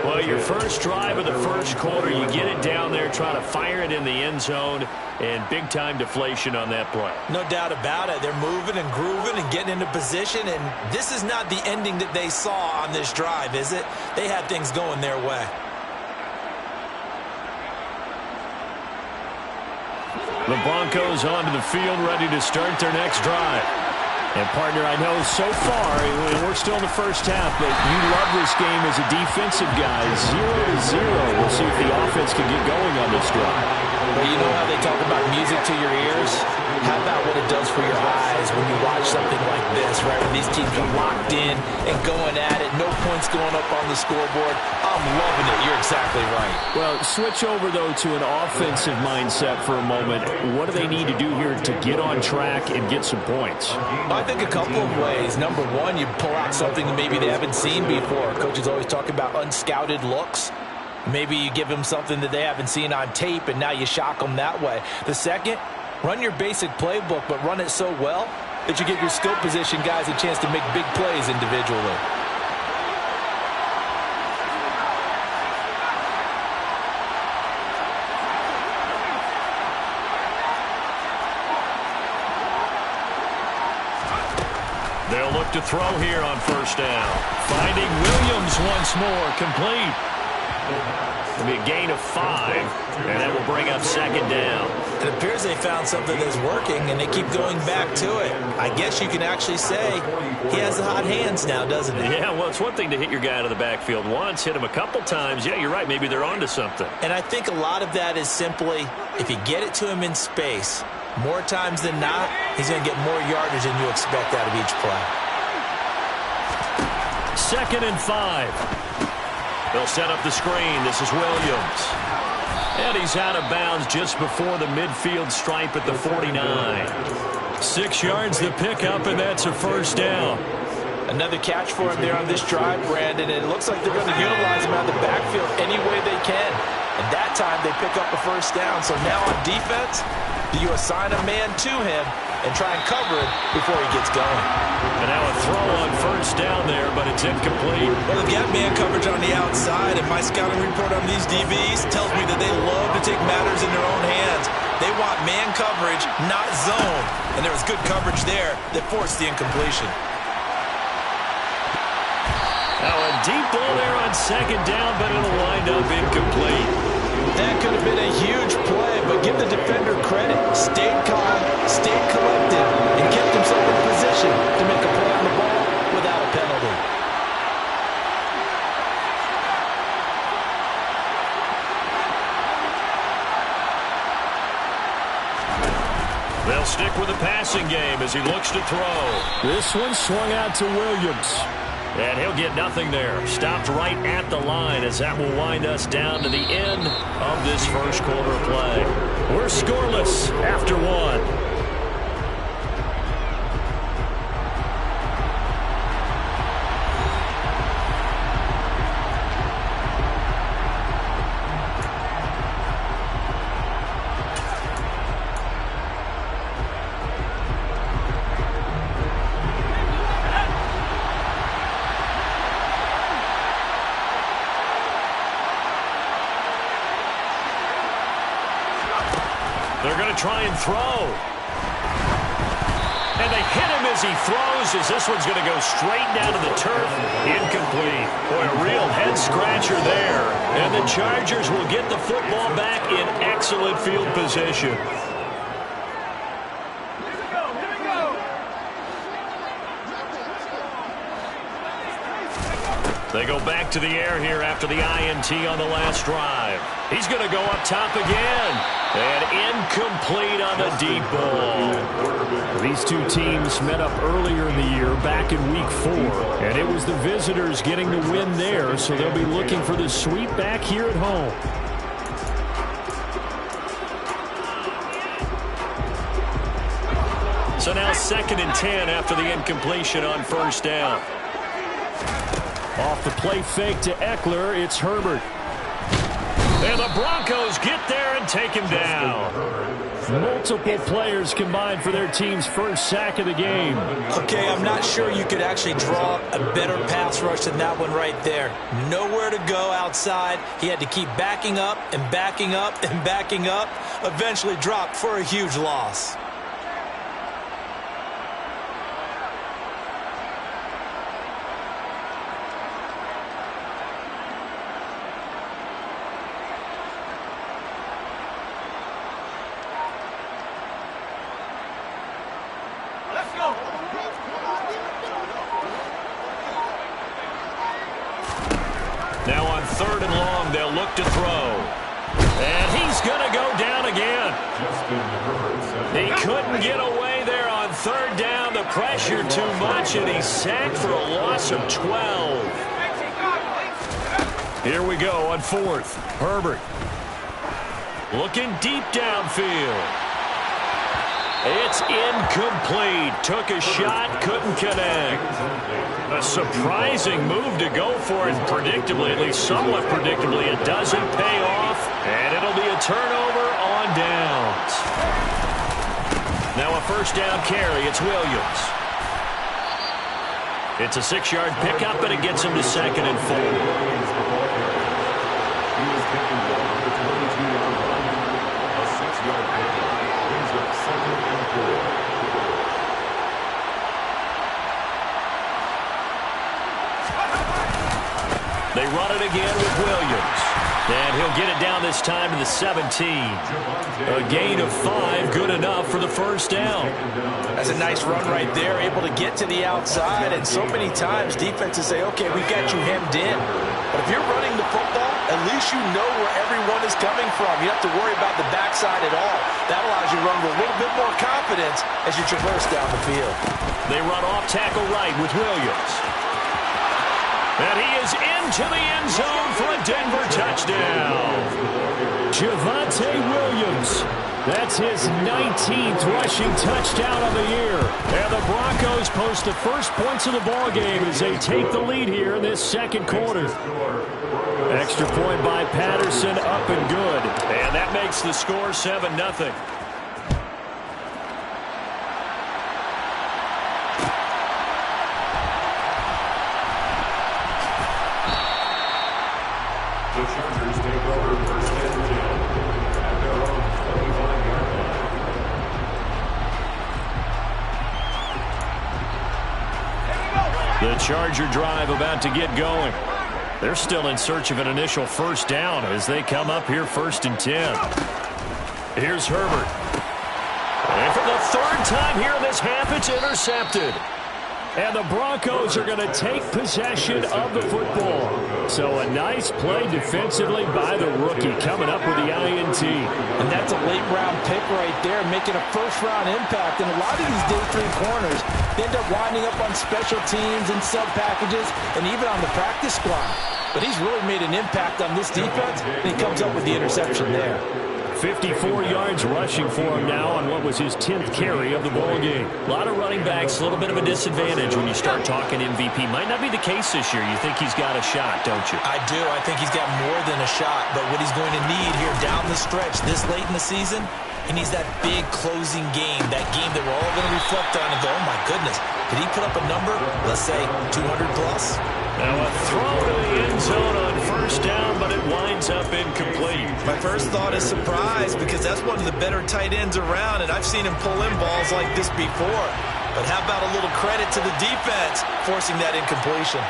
Well, your first drive of the first quarter, you get it down there, try to fire it in the end zone, and big-time deflation on that play. No doubt about it. They're moving and grooving and getting into position, and this is not the ending that they saw on this drive, is it? They had things going their way. The Broncos onto the field, ready to start their next drive. And, partner, I know so far, we're still in the first half, but you love this game as a defensive guy. 0-0. We'll see if the offense can get going on this drive. Well, you know how they talk about music to your ears? How about what it does for your eyes when you watch something like this, right? When these teams are locked in and going at it, no points going up on the scoreboard. I'm loving it. You're exactly right. Well, switch over, though, to an offensive mindset for a moment. What do they need to do here to get on track and get some points? I think a couple of ways. Number one, you pull out something that maybe they haven't seen before. Coaches always talk about unscouted looks. Maybe you give them something that they haven't seen on tape, and now you shock them that way. The second, run your basic playbook, but run it so well that you give your skill position guys a chance to make big plays individually. They'll look to throw here on first down. Finding Williams once more, complete. It'll be a gain of 5, and that will bring up second down. It appears they found something that's working, and they keep going back to it. I guess you can actually say he has the hot hands now, doesn't he? Yeah, well, it's one thing to hit your guy out of the backfield once, hit him a couple times. Yeah, you're right. Maybe they're onto something. And I think a lot of that is simply if you get it to him in space, more times than not, he's going to get more yardage than you expect out of each play. 2nd and 5. They'll set up the screen. This is Williams. And he's out of bounds just before the midfield stripe at the 49. 6 yards the pickup, and that's a first down. Another catch for him there on this drive, Brandon, and it looks like they're going to utilize him out of the backfield any way they can. And that time they pick up a first down. So now on defense, do you assign a man to him and try and cover it before he gets going? And now a throw on first down there, but it's incomplete. Well, they've got man coverage on the outside, and my scouting report on these DBs tells me that they love to take matters in their own hands. They want man coverage, not zone. And there was good coverage there that forced the incompletion. Now a deep ball there on second down, but it'll wind up incomplete. That could have been a huge play, but give the defender credit. Stayed calm, stayed collected, and kept himself in position to make a play on the ball without a penalty. They'll stick with the passing game as he looks to throw. This one swung out to Williams. And he'll get nothing there. Stopped right at the line as that will wind us down to the end of this first quarter of play. We're scoreless after one. They're going to try and throw. And they hit him as he throws, as this one's going to go straight down to the turf. Incomplete. Boy, a real head-scratcher there. And the Chargers will get the football back in excellent field position. They go back to the air here after the INT on the last drive. He's going to go up top again. And incomplete on the deep ball. These two teams met up earlier in the year, back in Week 4. And it was the visitors getting the win there, so they'll be looking for the sweep back here at home. So now 2nd and 10 after the incompletion on first down. Off the play fake to Eckler, it's Herbert. And the Broncos get there and take him down. Multiple players combined for their team's first sack of the game. Okay, I'm not sure you could actually draw a better pass rush than that one right there. Nowhere to go outside. He had to keep backing up and backing up and backing up. Eventually dropped for a huge loss. Now on 3rd and long, they'll look to throw. And he's going to go down again. He couldn't get away there on 3rd down. The pressure too much, and he's sacked for a loss of 12. Here we go on 4th. Herbert looking deep downfield. It's incomplete. Took a shot, couldn't connect. A surprising move to go for it, predictably, at least somewhat predictably. It doesn't pay off, and it'll be a turnover on downs. Now a first down carry. It's Williams. It's a 6-yard pickup, and it gets him to 2nd and 4. They run it again with Williams. And he'll get it down this time to the 17. A gain of 5, good enough for the first down. That's a nice run right there, able to get to the outside. And so many times defenses say, okay, we've got you hemmed in. But if you're running the football, at least you know where everyone is coming from. You don't have to worry about the backside at all. That allows you to run with a little bit more confidence as you traverse down the field. They run off tackle right with Williams. And he is into the end zone for a Denver touchdown. Javonte Williams. That's his 19th rushing touchdown of the year. And the Broncos post the first points of the ballgame as they take the lead here in this second quarter. Extra point by Patterson, up and good. And that makes the score 7-0. The Chargers take over first and 10 at their own 25-yard line. The Charger drive about to get going. They're still in search of an initial first down as they come up here first and 10. Here's Herbert. And for the third time here in this half, it's intercepted. And the Broncos are going to take possession of the football. So a nice play defensively by the rookie coming up with the INT. And that's a late-round pick right there, making a first-round impact. And a lot of these day three corners, they end up winding up on special teams and sub-packages and even on the practice squad. But he's really made an impact on this defense, and he comes up with the interception there. 54 yards rushing for him now on what was his 10th carry of the ballgame. A lot of running backs, a little bit of a disadvantage when you start talking MVP. Might not be the case this year. You think he's got a shot, don't you? I do. I think he's got more than a shot. But what he's going to need here down the stretch this late in the season, he needs that big closing game, that game that we're all going to reflect on and go, oh, my goodness, did he put up a number, let's say, 200 plus? Now a throw to the end zone on first down, but it winds up incomplete. My first thought is surprise because that's one of the better tight ends around, and I've seen him pull in balls like this before. But how about a little credit to the defense forcing that incompletion?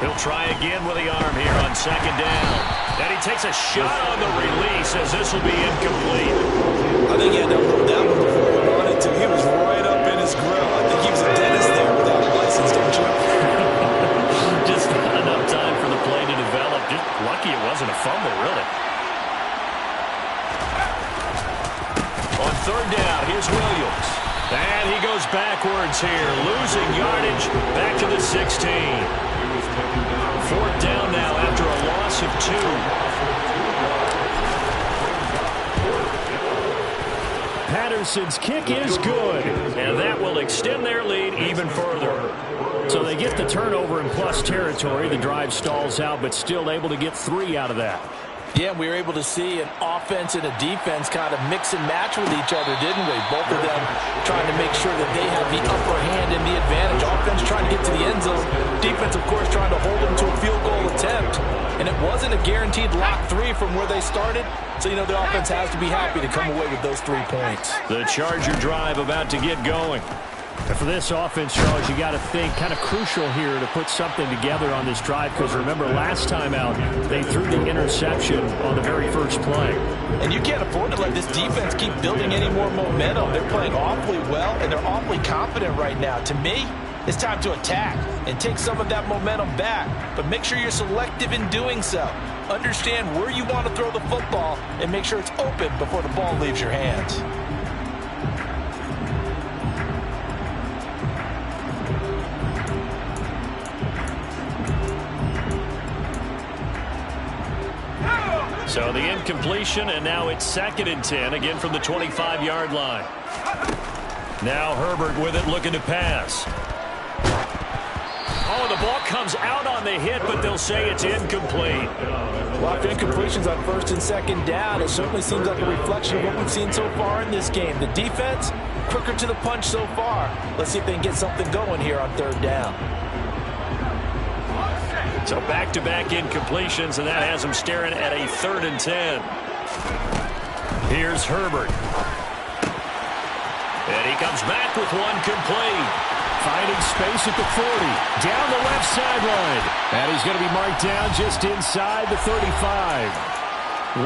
He'll try again with the arm here on second down. And he takes a shot on the release as this will be incomplete. I think he had to hold that one before he wanted to. He was right up in his grill. I think he was a dentist there without a license, don't you? Just not enough time for the play to develop. Just lucky it wasn't a fumble, really. On third down, here's Williams. And he goes backwards here, losing yardage back to the 16. Fourth down now after a loss of 2. Patterson's kick is good, and that will extend their lead even further. So they get the turnover in plus territory. The drive stalls out, but still able to get 3 out of that. Yeah, we were able to see an offense and a defense kind of mix and match with each other, didn't we? Both of them trying to make sure that they have the upper hand and the advantage. Offense trying to get to the end zone. Defense, of course, trying to hold them to a field goal attempt. And it wasn't a guaranteed lock 3 from where they started. So, you know, the offense has to be happy to come away with those 3 points. The Charger drive about to get going. And for this offense, Charles, you got to think kind of crucial here to put something together on this drive because remember last time out they threw the interception on the very first play. And you can't afford to let this defense keep building any more momentum. They're playing awfully well and they're awfully confident right now. To me, it's time to attack and take some of that momentum back. But make sure you're selective in doing so. Understand where you want to throw the football and make sure it's open before the ball leaves your hands. So the incompletion, and now it's 2nd and 10, again from the 25-yard line. Now Herbert with it, looking to pass. Oh, the ball comes out on the hit, but they'll say it's incomplete. A lot of incompletions on 1st and 2nd down. It certainly seems like a reflection of what we've seen so far in this game. The defense, quicker to the punch so far. Let's see if they can get something going here on 3rd down. So back-to-back incompletions, and that has them staring at a 3rd and 10. Here's Herbert. And he comes back with one complete. Finding space at the 40. Down the left sideline. And he's going to be marked down just inside the 35.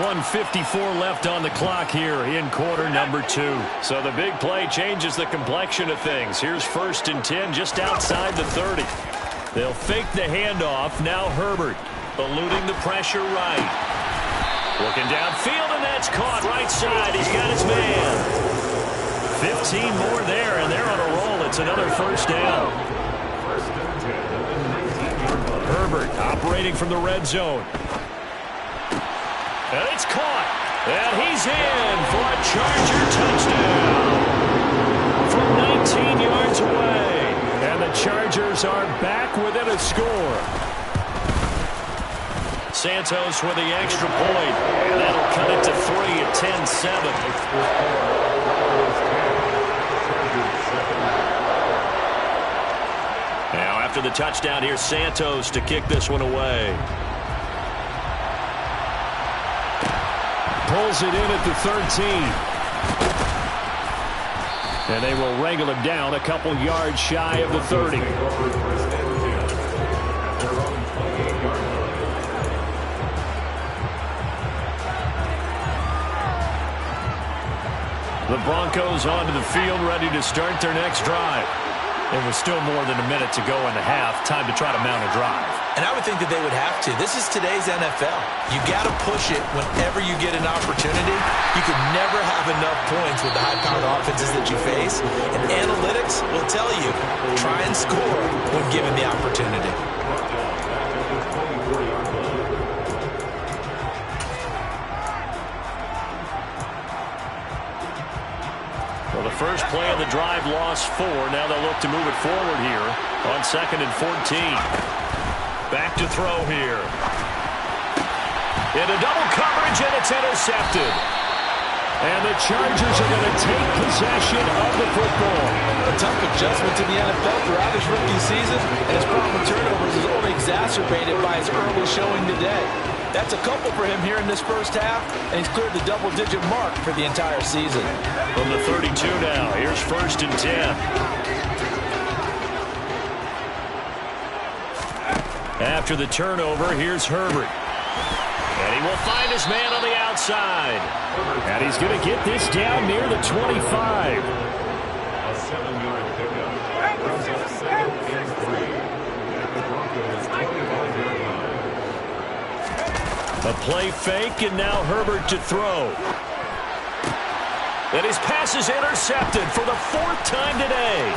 1:54 left on the clock here in quarter number 2. So the big play changes the complexion of things. Here's 1st and 10 just outside the 30. They'll fake the handoff. Now Herbert eluding the pressure right. Looking downfield, and that's caught right side. He's got his man. 15 more there, and they're on a roll. It's another first down. Herbert operating from the red zone. And it's caught. And he's in for a Charger touchdown from 19 yards away. And the Chargers are back within a score. Santos with the extra point. And that'll cut it to 3 at 10-7. Now after the touchdown, here's Santos to kick this one away. Pulls it in at the 13. And they will wrangle him down a couple yards shy of the 30. The Broncos onto the field, ready to start their next drive. It was still more than a minute to go in the half. Time to try to mount a drive. And I would think that they would have to. This is today's NFL. You got to push it whenever you get an opportunity. You can never have enough points with the high-powered offenses that you face. And analytics will tell you, try and score when given the opportunity. Well, the first play of the drive lost 4. Now they'll look to move it forward here on 2nd and 14. Back to throw here. Into double coverage, and it's intercepted. And the Chargers are going to take possession of the football. A tough adjustment to the NFL throughout his rookie season, and his problem with turnovers is only exacerbated by his early showing today. That's a couple for him here in this first half, and he's cleared the double-digit mark for the entire season. From the 32 now, here's 1st and 10. After the turnover, here's Herbert. And he will find his man on the outside. And he's going to get this down near the 25. A 7-yard pickup. Brings up 2nd and 3. At the Broncos' 25-yard line. A play fake, and now Herbert to throw. And his pass is intercepted for the 4th time today.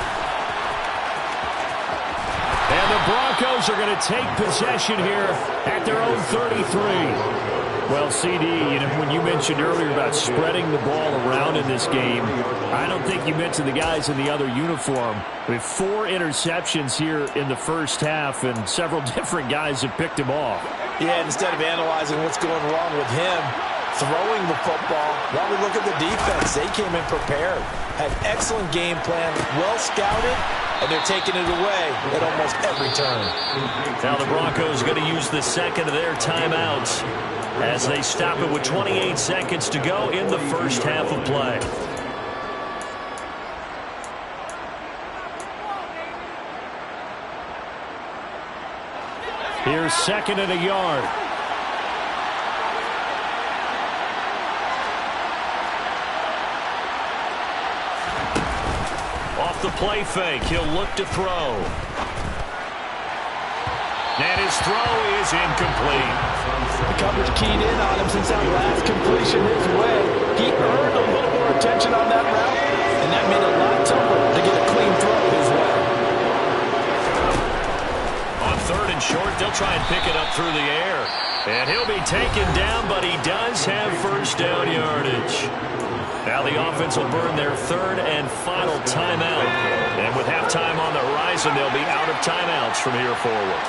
And the Broncos are going to take possession here at their own 33. Well, CD, when you mentioned earlier about spreading the ball around in this game, I don't think you mentioned the guys in the other uniform. We have 4 interceptions here in the first half, and several different guys have picked him off. Yeah, instead of analyzing what's going wrong with him, throwing the football, while we look at the defense, they came in prepared, had excellent game plan, well scouted, and they're taking it away at almost every turn. Now the Broncos going to use the second of their timeouts as they stop it with 28 seconds to go in the first half of play. Here's 2nd and a yard. Off the play fake, he'll look to throw. And his throw is incomplete. The coverage keyed in on him since that last completion his way. He earned a little more attention on that route, and that made it a lot tougher to get a clean throw his way. On 3rd and short, they'll try and pick it up through the air. And he'll be taken down, but he does have first down yardage. Now the offense will burn their 3rd and final timeout. And with halftime on the horizon, they'll be out of timeouts from here forward.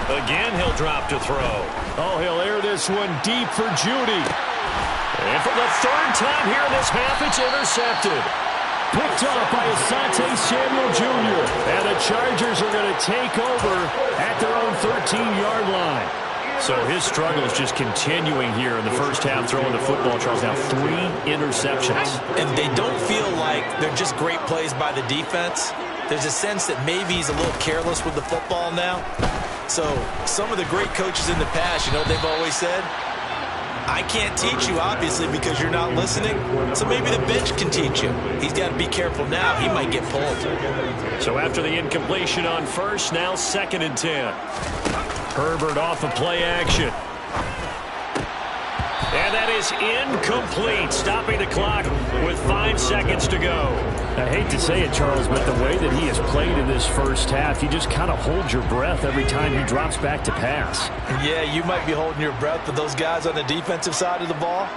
Again, he'll drop to throw. Oh, he'll air this one deep for Judy. And for the 3rd time here in this half, it's intercepted. Picked up by Asante Samuel Jr. And the Chargers are going to take over at their own 13-yard line. So his struggle is just continuing here in the first half, throwing the football. Charles, now 3 interceptions. And they don't feel like they're just great plays by the defense. There's a sense that maybe he's a little careless with the football now. So some of the great coaches in the past, they've always said, I can't teach you, obviously, because you're not listening. So maybe the bench can teach you. He's got to be careful now. He might get pulled. So after the incompletion on 1st, now 2nd and 10. Herbert off of play action. And that is incomplete, stopping the clock with 5 seconds to go. I hate to say it, Charles, but the way that he has played in this first half, you just kind of hold your breath every time he drops back to pass. Yeah, you might be holding your breath, but those guys on the defensive side of the ball,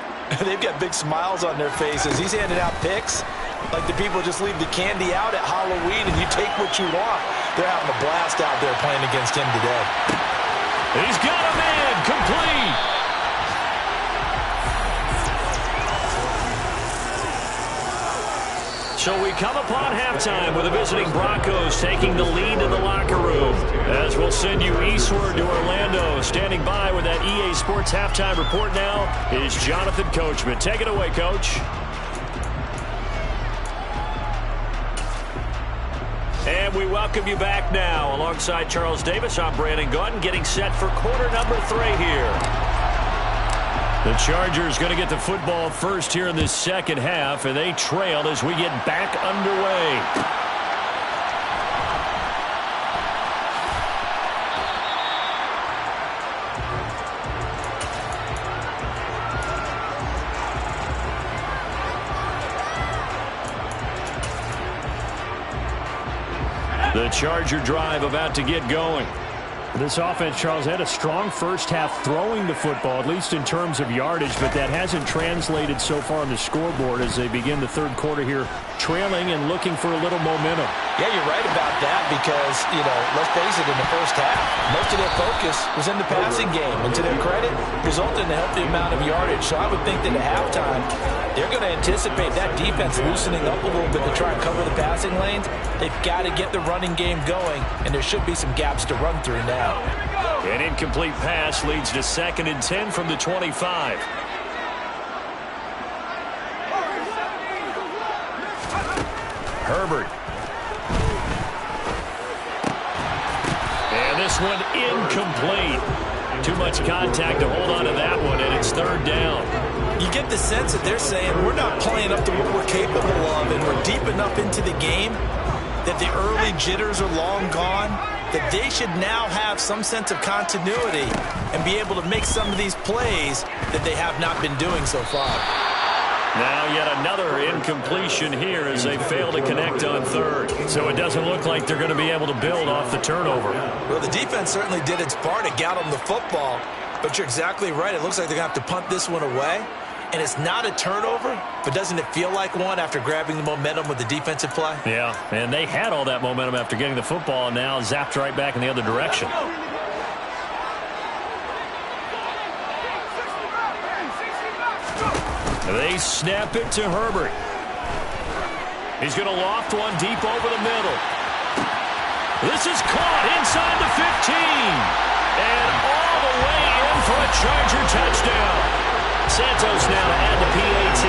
they've got big smiles on their faces. He's handing out picks like the people just leave the candy out at Halloween and you take what you want. They're having a blast out there playing against him today. He's got a man complete. So we come upon halftime with the visiting Broncos taking the lead in the locker room. As we'll send you eastward to Orlando. Standing by with that EA Sports halftime report now is Jonathan Coachman. Take it away, Coach. And we welcome you back now. Alongside Charles Davis, I'm Brandon Gunn, getting set for quarter number 3 here. The Chargers going to get the football first here in this second half, and they trail as we get back underway. The Charger drive about to get going. This offense, Charles, had a strong first half throwing the football, at least in terms of yardage, but that hasn't translated so far on the scoreboard as they begin the third quarter here, trailing and looking for a little momentum. Yeah, you're right about that because, let's face it, in the first half, most of their focus was in the passing game. And to their credit, resulted in a healthy amount of yardage. So I would think that at halftime, they're going to anticipate that defense loosening up a little bit to try and cover the passing lanes. They've got to get the running game going, and there should be some gaps to run through now. An incomplete pass leads to 2nd and 10 from the 25. Herbert. And this one incomplete. Too much contact to hold on to that one, and it's 3rd down. You get the sense that they're saying we're not playing up to what we're capable of, and we're deep enough into the game that the early jitters are long gone, that they should now have some sense of continuity and be able to make some of these plays that they have not been doing so far. Now yet another incompletion here as they fail to connect on 3rd. So it doesn't look like they're going to be able to build off the turnover. Well, the defense certainly did its part to get them the football, but you're exactly right. It looks like they're going to have to punt this one away. And it's not a turnover, but doesn't it feel like one after grabbing the momentum with the defensive play? Yeah, and they had all that momentum after getting the football and now zapped right back in the other direction. They snap it to Herbert. He's going to loft one deep over the middle. This is caught inside the 15. And all the way in for a Charger touchdown. Santos now to add the PAT.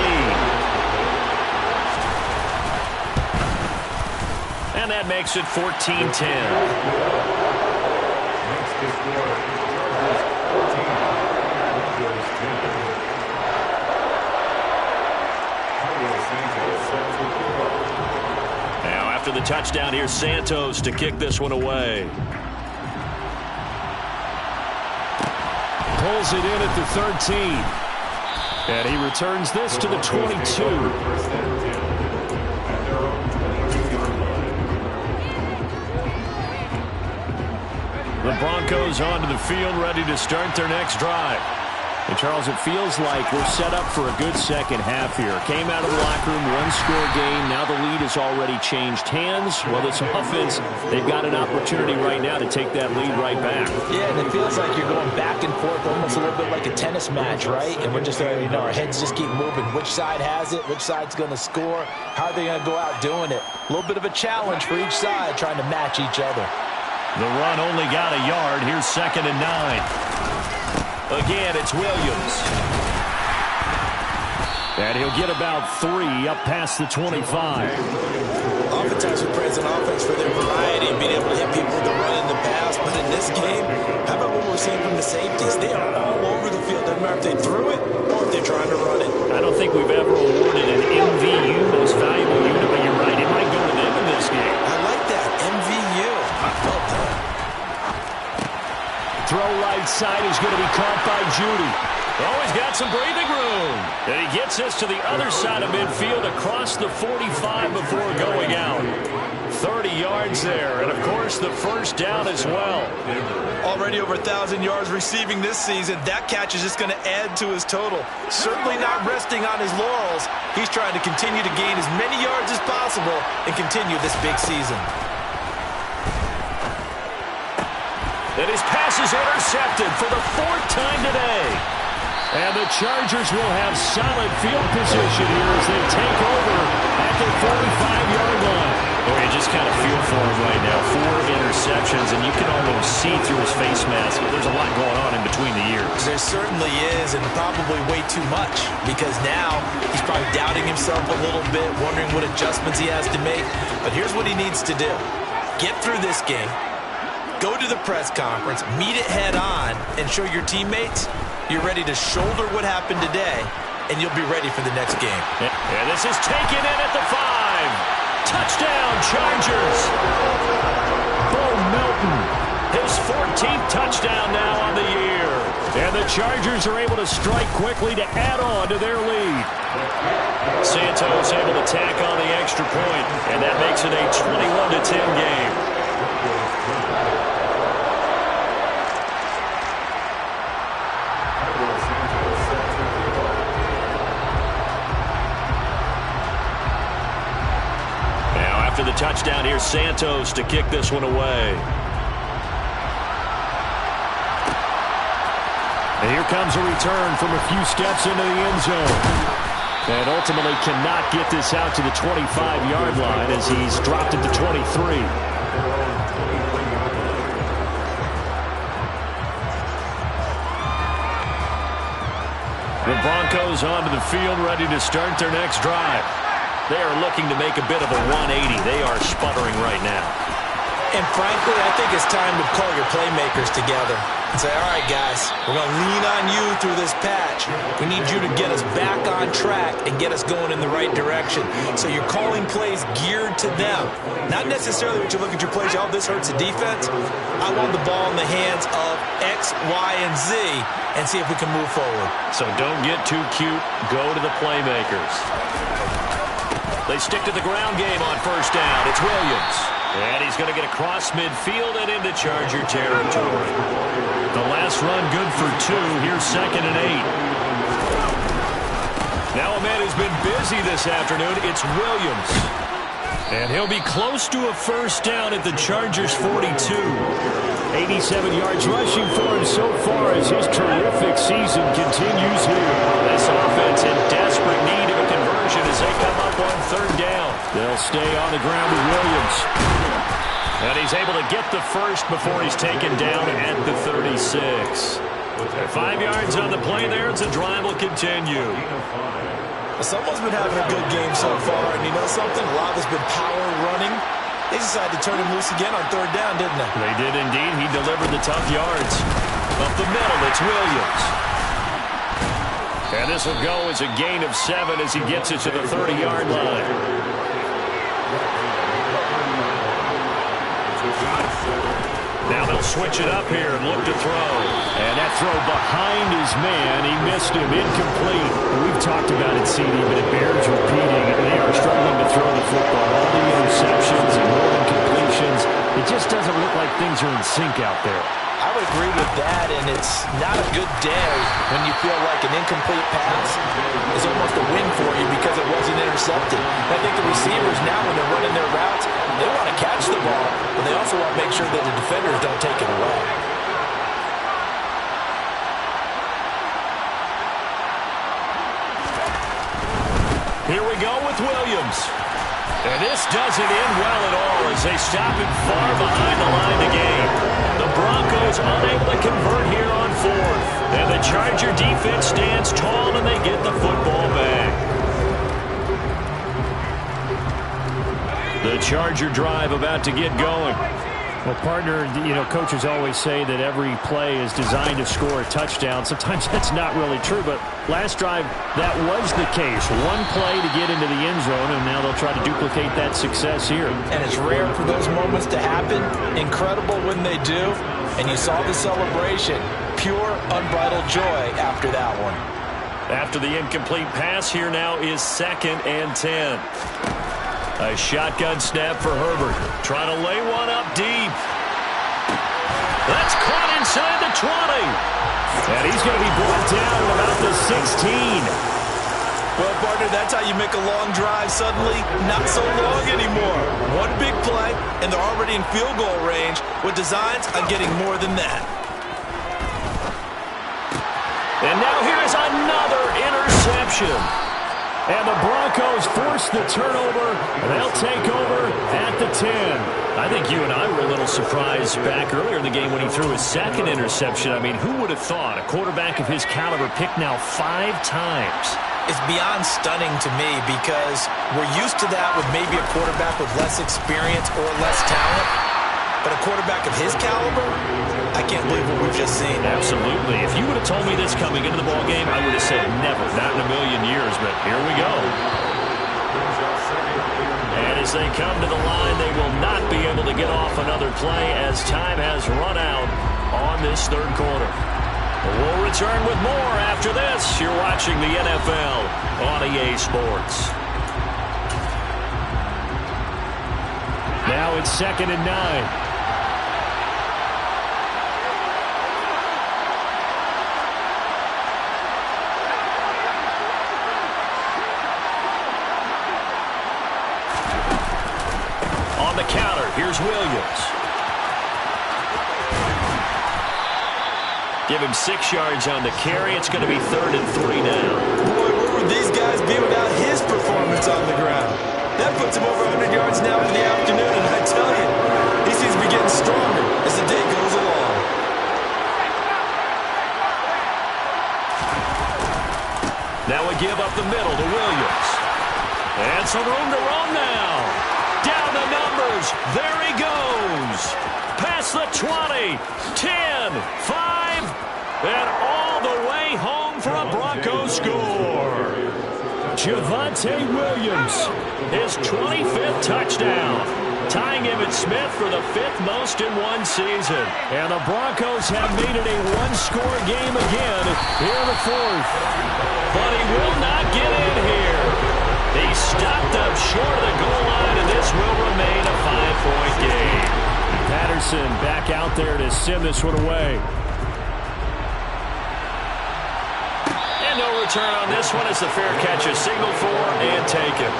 And that makes it 14-10. Now after the touchdown, here's Santos to kick this one away. Pulls it in at the 13. And he returns this to the 22. The Broncos onto the field, ready to start their next drive. And Charles, it feels like we're set up for a good second half here. Came out of the locker room, one-score game. Now the lead has already changed hands. Well, this offense, they've got an opportunity right now to take that lead right back. Yeah, and it feels like you're going back and forth, almost a little bit like a tennis match, right? And we're just, our heads just keep moving. Which side has it? Which side's going to score? How are they going to go out doing it? A little bit of a challenge for each side, trying to match each other. The run only got a yard. Here's 2nd and 9. Again, it's Williams. And he'll get about 3 up past the 25. Oftentimes we praise an offense for their variety and being able to hit people with the run in the pass. But in this game, how about what we're seeing from the safeties? They are all over the field. Doesn't matter if they threw it or if they're trying to run it. I don't think we've ever awarded an MVU, most valuable unit, but you're right. It might go to them in this game. I like that. MVU. Well done. Throw right side is going to be caught by Judy. Oh, he's got some breathing room. And he gets us to the other side of midfield across the 45 before going out. 30 yards there, and of course the first down as well. Already over 1,000 yards receiving this season. That catch is just going to add to his total. Certainly not resting on his laurels. He's trying to continue to gain as many yards as possible and continue this big season. And his pass is intercepted for the 4th time today. And the Chargers will have solid field position here as they take over at the 45-yard line. Or you just kind of feel for him right now. 4 interceptions, and you can almost see through his face mask. There's a lot going on in between the ears. There certainly is, and probably way too much, because now he's probably doubting himself a little bit, wondering what adjustments he has to make. But here's what he needs to do. Get through this game, go to the press conference, meet it head on, and show your teammates you're ready to shoulder what happened today, and you'll be ready for the next game. And this is taken in at the 5. Touchdown, Chargers. Bo Melton, his 14th touchdown now on the year. And the Chargers are able to strike quickly to add on to their lead. Santos able to tack on the extra point, and that makes it a 21-10 game. After the touchdown, here's Santos to kick this one away. And here comes a return from a few steps into the end zone. And ultimately cannot get this out to the 25-yard line as he's dropped at the 23. The Broncos onto the field, ready to start their next drive. They are looking to make a bit of a 180. They are sputtering right now. And frankly, I think it's time to call your playmakers together and say, all right, guys, we're going to lean on you through this patch. We need you to get us back on track and get us going in the right direction. So you're calling plays geared to them. Not necessarily what you look at your plays, oh, this hurts the defense. I want the ball in the hands of X, Y, and Z and see if we can move forward. So don't get too cute. Go to the playmakers. They stick to the ground game on first down. It's Williams. And he's going to get across midfield and into Charger territory. The last run good for 2. Here's 2nd and 8. Now a man who's been busy this afternoon. It's Williams. And he'll be close to a first down at the Chargers' 42. 87 yards rushing for him so far as his terrific season continues here. This offense in desperate need of a conversion as they come up on 3rd down. They'll stay on the ground with Williams. And he's able to get the first before he's taken down at the 36. 5 yards on the play there as the drive will continue. Someone's been having a good game so far, and you know something? A lot has been power running. They decided to turn him loose again on 3rd down, didn't they? They did indeed. He delivered the tough yards. Up the middle, it's Williams. And this will go as a gain of 7 as he gets it to the 30-yard line. Now they'll switch it up here and look to throw. And that throw behind his man, he missed him, incomplete. We've talked about it, CD, but it bears repeating. They are struggling to throw the football. All the interceptions and more incompletions. It just doesn't look like things are in sync out there. I would agree with that, and it's not a good day when you feel like an incomplete pass is almost a win for you because it wasn't intercepted. I think the receivers now, when they're running their routes, they want to catch the ball, but they also want to make sure that the defenders don't take it away. Here we go with Williams. And this doesn't end well at all as they stop him far behind the line to gain. The Broncos unable to convert here on 4th. And the Charger defense stands tall and they get the football back. The Charger drive about to get going. Well, partner, you know, coaches always say that every play is designed to score a touchdown. Sometimes that's not really true, but last drive, that was the case. One play to get into the end zone, and now they'll try to duplicate that success here. And it's rare for those moments to happen. Incredible when they do. And you saw the celebration. Pure, unbridled joy after that one. After the incomplete pass, here now is 2nd and 10. A shotgun snap for Herbert. Trying to lay one up deep. That's caught inside the 20. And he's going to be brought down at about the 16. Well, partner, that's how you make a long drive suddenly not so long anymore. One big play, and they're already in field goal range with designs on getting more than that. And now here's another interception. And the Broncos force the turnover, and they'll take over at the 10. I think you and I were a little surprised back earlier in the game when he threw his 2nd interception. I mean, who would have thought a quarterback of his caliber picked now 5 times? It's beyond stunning to me because we're used to that with maybe a quarterback with less experience or less talent. But a quarterback of his caliber, I can't believe what we've just seen. Absolutely. If you would have told me this coming into the ballgame, I would have said never, not in a million years, but here we go. And as they come to the line, they will not be able to get off another play as time has run out on this 3rd quarter. We'll return with more after this. You're watching the NFL on EA Sports. Now it's 2nd and 9. On the counter, here's Williams. Give him 6 yards on the carry. It's going to be 3rd and 3 now. Boy, where would these guys be without his performance on the ground? That puts him over 100 yards now in the afternoon, and I tell you, he seems to be getting stronger as the day goes along. Now we give up the middle to Williams. And some room to roam now. Down the numbers. There he goes. Past the 20, 10, 5, and all the way home for a Broncos score. Javonte Williams, his 25th touchdown, tying Emmitt Smith for the 5th most in one season. And the Broncos have made it a one-score game again here in the 4th. But he will not get in here. He stopped up short of the goal line, and this will remain a 5-point game. Patterson back out there to send this one away. And no return on this one as the fair catch is signaled for and taken.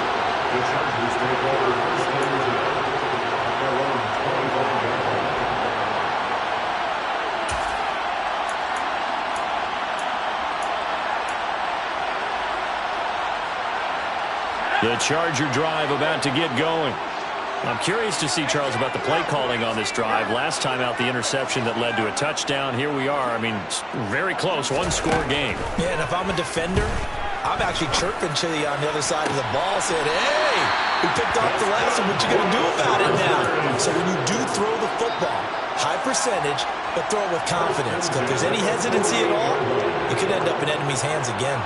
The Charger drive about to get going. I'm curious to see, Charles, about the play calling on this drive. Last time out, the interception that led to a touchdown. Here we are. I mean, very close, one-score game. Yeah, and if I'm a defender, I'm actually chirping to you on the other side of the ball, saying, hey, we picked off the last one. What you going to do about it now? So when you do throw the football, high percentage, but throw it with confidence. Because if there's any hesitancy at all, it could end up in enemy's hands again.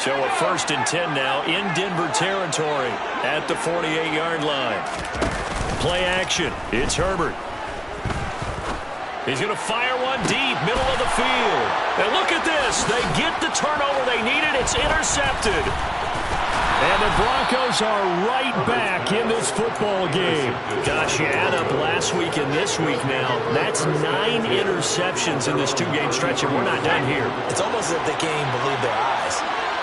So a 1st and 10 now in Denver territory at the 48-yard line. Play action. It's Herbert. He's going to fire one deep, middle of the field. And look at this. They get the turnover they needed. It's intercepted. And the Broncos are right back in this football game. Gosh, you add up last week and this week now. That's 9 interceptions in this 2-game stretch, and we're not done here. It's almost as if they can't even believe their eyes.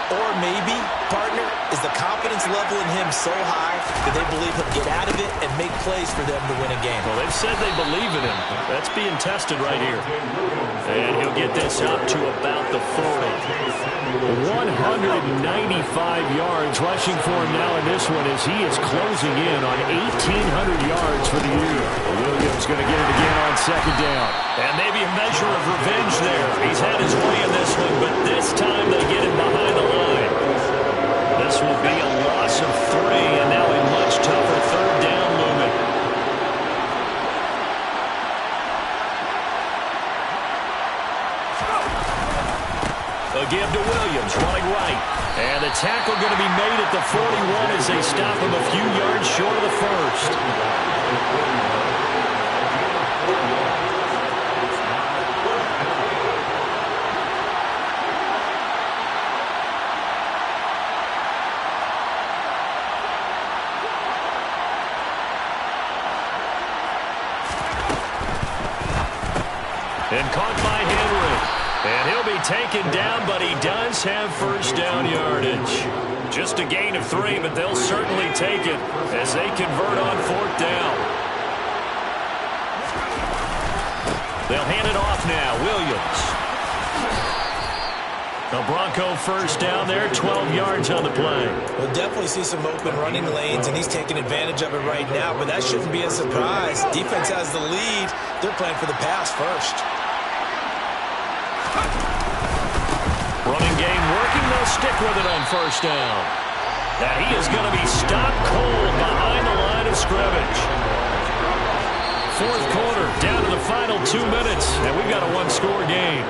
Or maybe, partner, is the confidence level in him so high that they believe he'll get out of it and make plays for them to win a game. Well, they've said they believe in him. That's being tested right here. And he'll get this up to about the 40. 195 yards rushing for him now in this one as he is closing in on 1,800 yards for the year. Williams going to get it again on 2nd down. And maybe a measure of revenge there. He's had his way in this one, but this time they get him behind the line. This will be a loss of 3, and now a much tougher 3rd down looming. A give to Williams, running right. And the tackle going to be made at the 41 as they stop him a few yards short of the first. And caught by Henry. And he'll be taken down, but he does have first down yardage. Just a gain of 3, but they'll certainly take it as they convert on 4th down. They'll hand it off now. Williams. A Bronco first down there, 12 yards on the play. We'll definitely see some open running lanes, and he's taking advantage of it right now, but that shouldn't be a surprise. Defense has the lead. They're playing for the pass first. Running game working. They'll stick with it on first down. Now he is going to be stopped cold behind the line of scrimmage. 4th quarter, down to the final 2 minutes, and we've got a one-score game.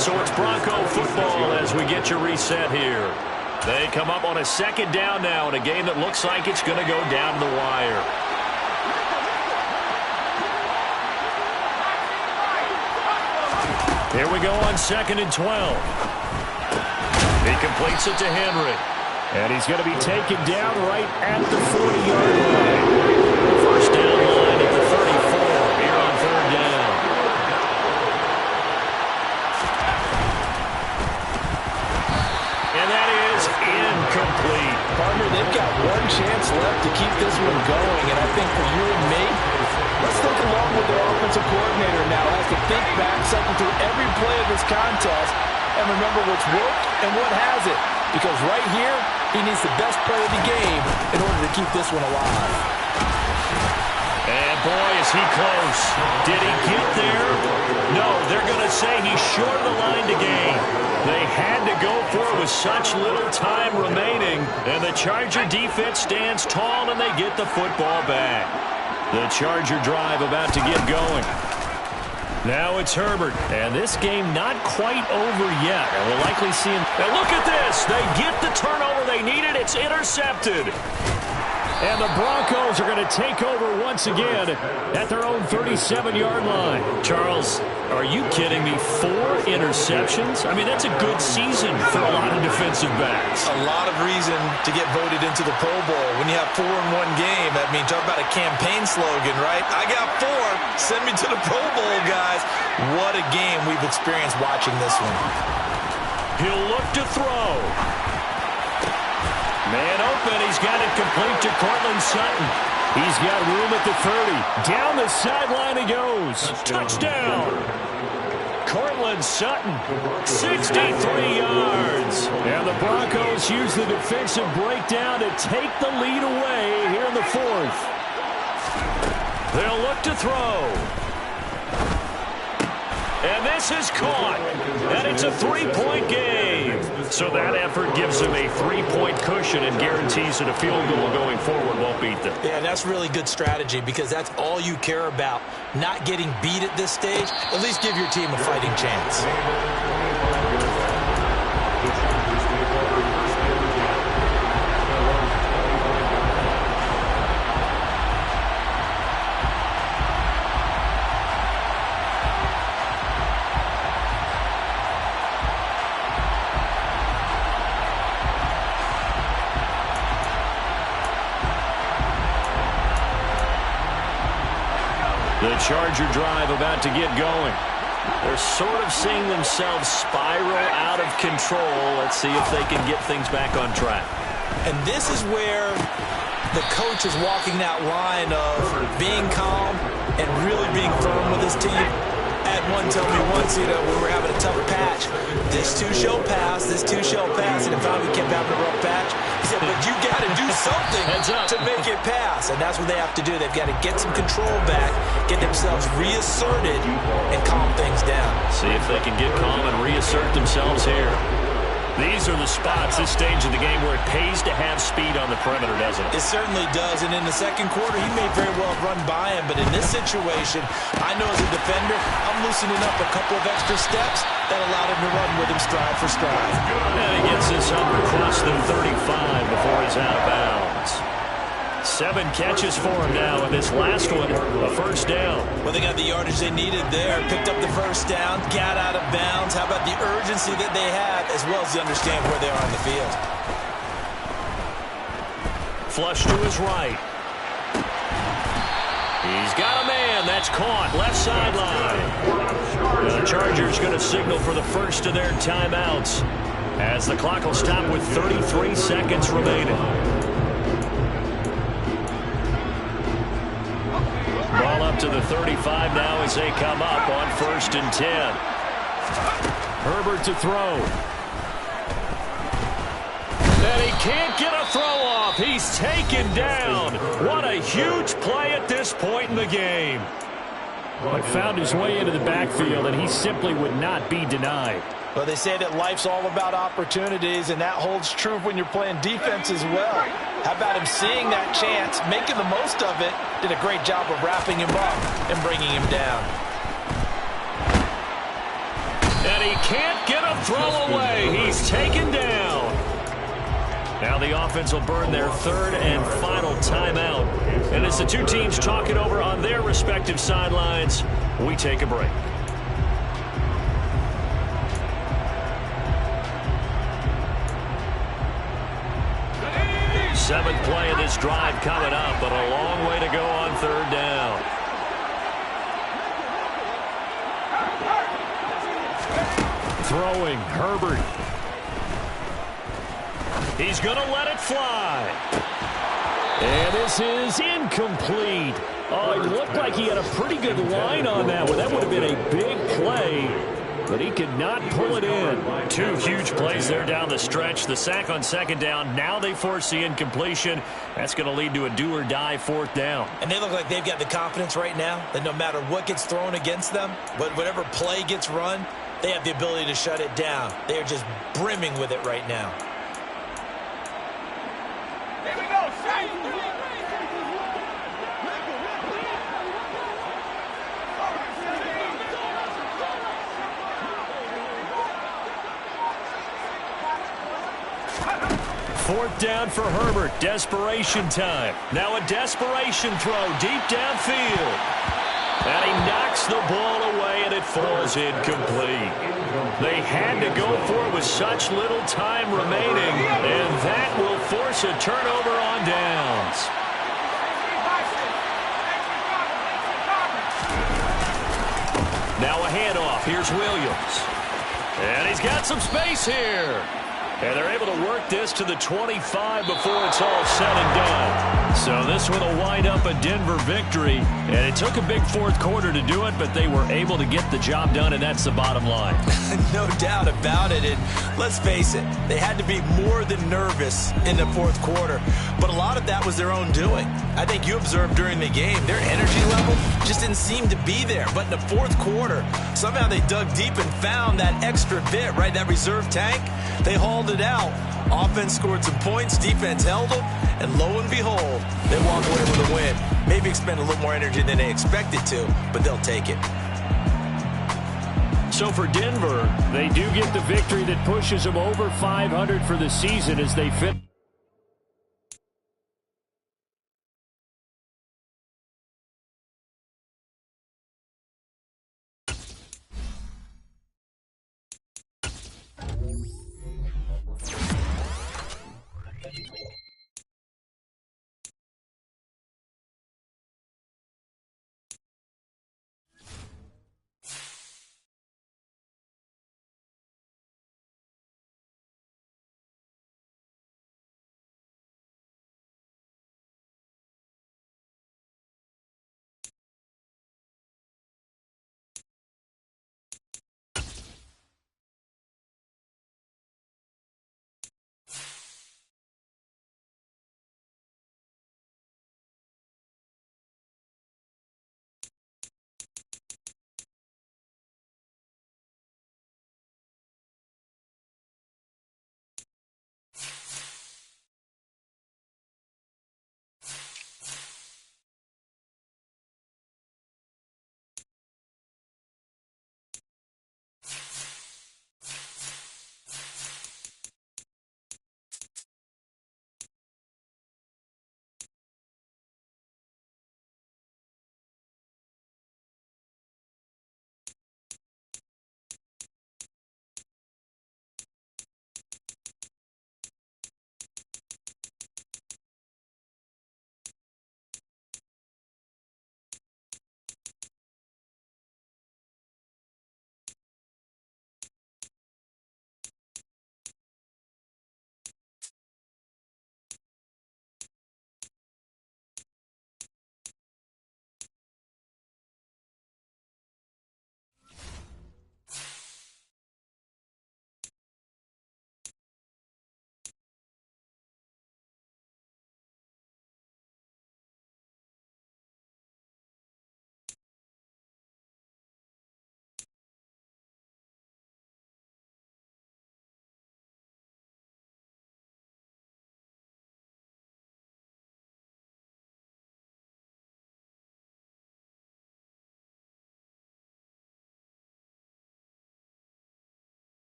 So it's Bronco football as we get you reset here. They come up on a 2nd down now in a game that looks like it's going to go down to the wire. Here we go on 2nd and 12. He completes it to Henry. And he's going to be taken down right at the 40-yard line. First down line at the 34 here on 3rd down. And that is incomplete. Partner, they've got one chance left to keep this one going, and I think for you and me, let's think along with their offensive coordinator now has to think back, cycle through every play of this contest, and remember what's worked and what hasn't. Because right here, he needs the best play of the game in order to keep this one alive. And boy, is he close. Did he get there? No, they're going to say he's short of the line to gain. They had to go for it with such little time remaining. And the Charger defense stands tall and they get the football back. The Charger drive about to get going. Now it's Herbert, and this game not quite over yet. And we'll likely see him. And look at this. They get the turnover they needed. It's intercepted. And the Broncos are going to take over once again at their own 37-yard line. Charles, are you kidding me? 4 interceptions? I mean, that's a good season for a lot of defensive backs. A lot of reason to get voted into the Pro Bowl. When you have 4 in one game, I mean, talk about a campaign slogan, right? I got 4. Send me to the Pro Bowl, guys. What a game we've experienced watching this one. He'll look to throw. Man open, he's got it complete to Cortland Sutton. He's got room at the 30. Down the sideline he goes. Touchdown. Cortland Sutton, 63 yards. And the Broncos use the defensive breakdown to take the lead away here in the 4th. They'll look to throw. And this is caught. And it's a 3-point game. So that effort gives them a 3-point cushion and guarantees that a field goal going forward won't beat them. Yeah, that's really good strategy because that's all you care about. Not getting beat at this stage. At least give your team a fighting chance. The Charger drive about to get going. They're sort of seeing themselves spiral out of control. Let's see if they can get things back on track. And this is where the coach is walking that line of being calm and really being firm with his team. Had one tell me once, you know, when we were having a tough patch, this too shall pass, this too shall pass, and if we kept having a rough patch, he said, but you got to do something to make it pass, and that's what they have to do. They've got to get some control back, get themselves reasserted, and calm things down. See if they can get calm and reassert themselves here. These are the spots, this stage of the game, where it pays to have speed on the perimeter, doesn't it? It certainly does, and in the second quarter, he may very well have run by him, but in this situation, I know as a defender, I'm loosening up a couple of extra steps that allowed him to run with him stride for stride. And he gets this up across the 35 before he's out of bounds. 7 catches for him now, and this last one, a first down. Well, they got the yardage they needed there, picked up the first down, got out of bounds. How about the urgency that they have, as well as they understand where they are on the field? Flush to his right. He's got a man. That's caught. Left sideline. The Chargers going to signal for the first of their timeouts as the clock will stop with 33 seconds remaining. Ball up to the 35 now as they come up on 1st and 10. Herbert to throw. And he can't get a throw off. He's taken down. What a huge play at this point in the game. Well, he found his way into the backfield, and he simply would not be denied. Well, they say that life's all about opportunities, and that holds true when you're playing defense as well. How about him seeing that chance, making the most of it, did a great job of wrapping him up and bringing him down. And he can't get a throw away. He's taken down. Now the offense will burn their 3rd and final timeout. And as the two teams talk it over on their respective sidelines, we take a break. Seventh play of this drive coming up, but a long way to go on 3rd down. Throwing, Herbert. He's going to let it fly. And this is incomplete. Oh, it looked like he had a pretty good line on that one. That would have been a big play, but he could not pull it in. 2 huge plays there down the stretch. The sack on 2nd down. Now they force the incompletion. That's going to lead to a do-or-die 4th down. And they look like they've got the confidence right now that no matter what gets thrown against them, whatever play gets run, they have the ability to shut it down. They are just brimming with it right now. Here we go, Shane! Fourth down for Herbert. Desperation time. Now a desperation throw deep downfield. And he knocks the ball away, and it falls incomplete. They had to go for it with such little time remaining, and that will force a turnover on downs. Now a handoff. Here's Williams. And he's got some space here. And they're able to work this to the 25 before it's all said and done. So this one will wind up a Denver victory. And it took a big 4th quarter to do it, but they were able to get the job done, and that's the bottom line. No doubt about it. And let's face it, they had to be more than nervous in the 4th quarter. But a lot of that was their own doing. I think you observed during the game, their energy level just didn't seem to be there. But in the 4th quarter, somehow they dug deep and found that extra bit, right, that reserve tank. They hauled it out. Offense scored some points, defense held them, and lo and behold, they walk away with a win. Maybe expend a little more energy than they expected to, but they'll take it. So for Denver, they do get the victory that pushes them over 500 for the season as they fit.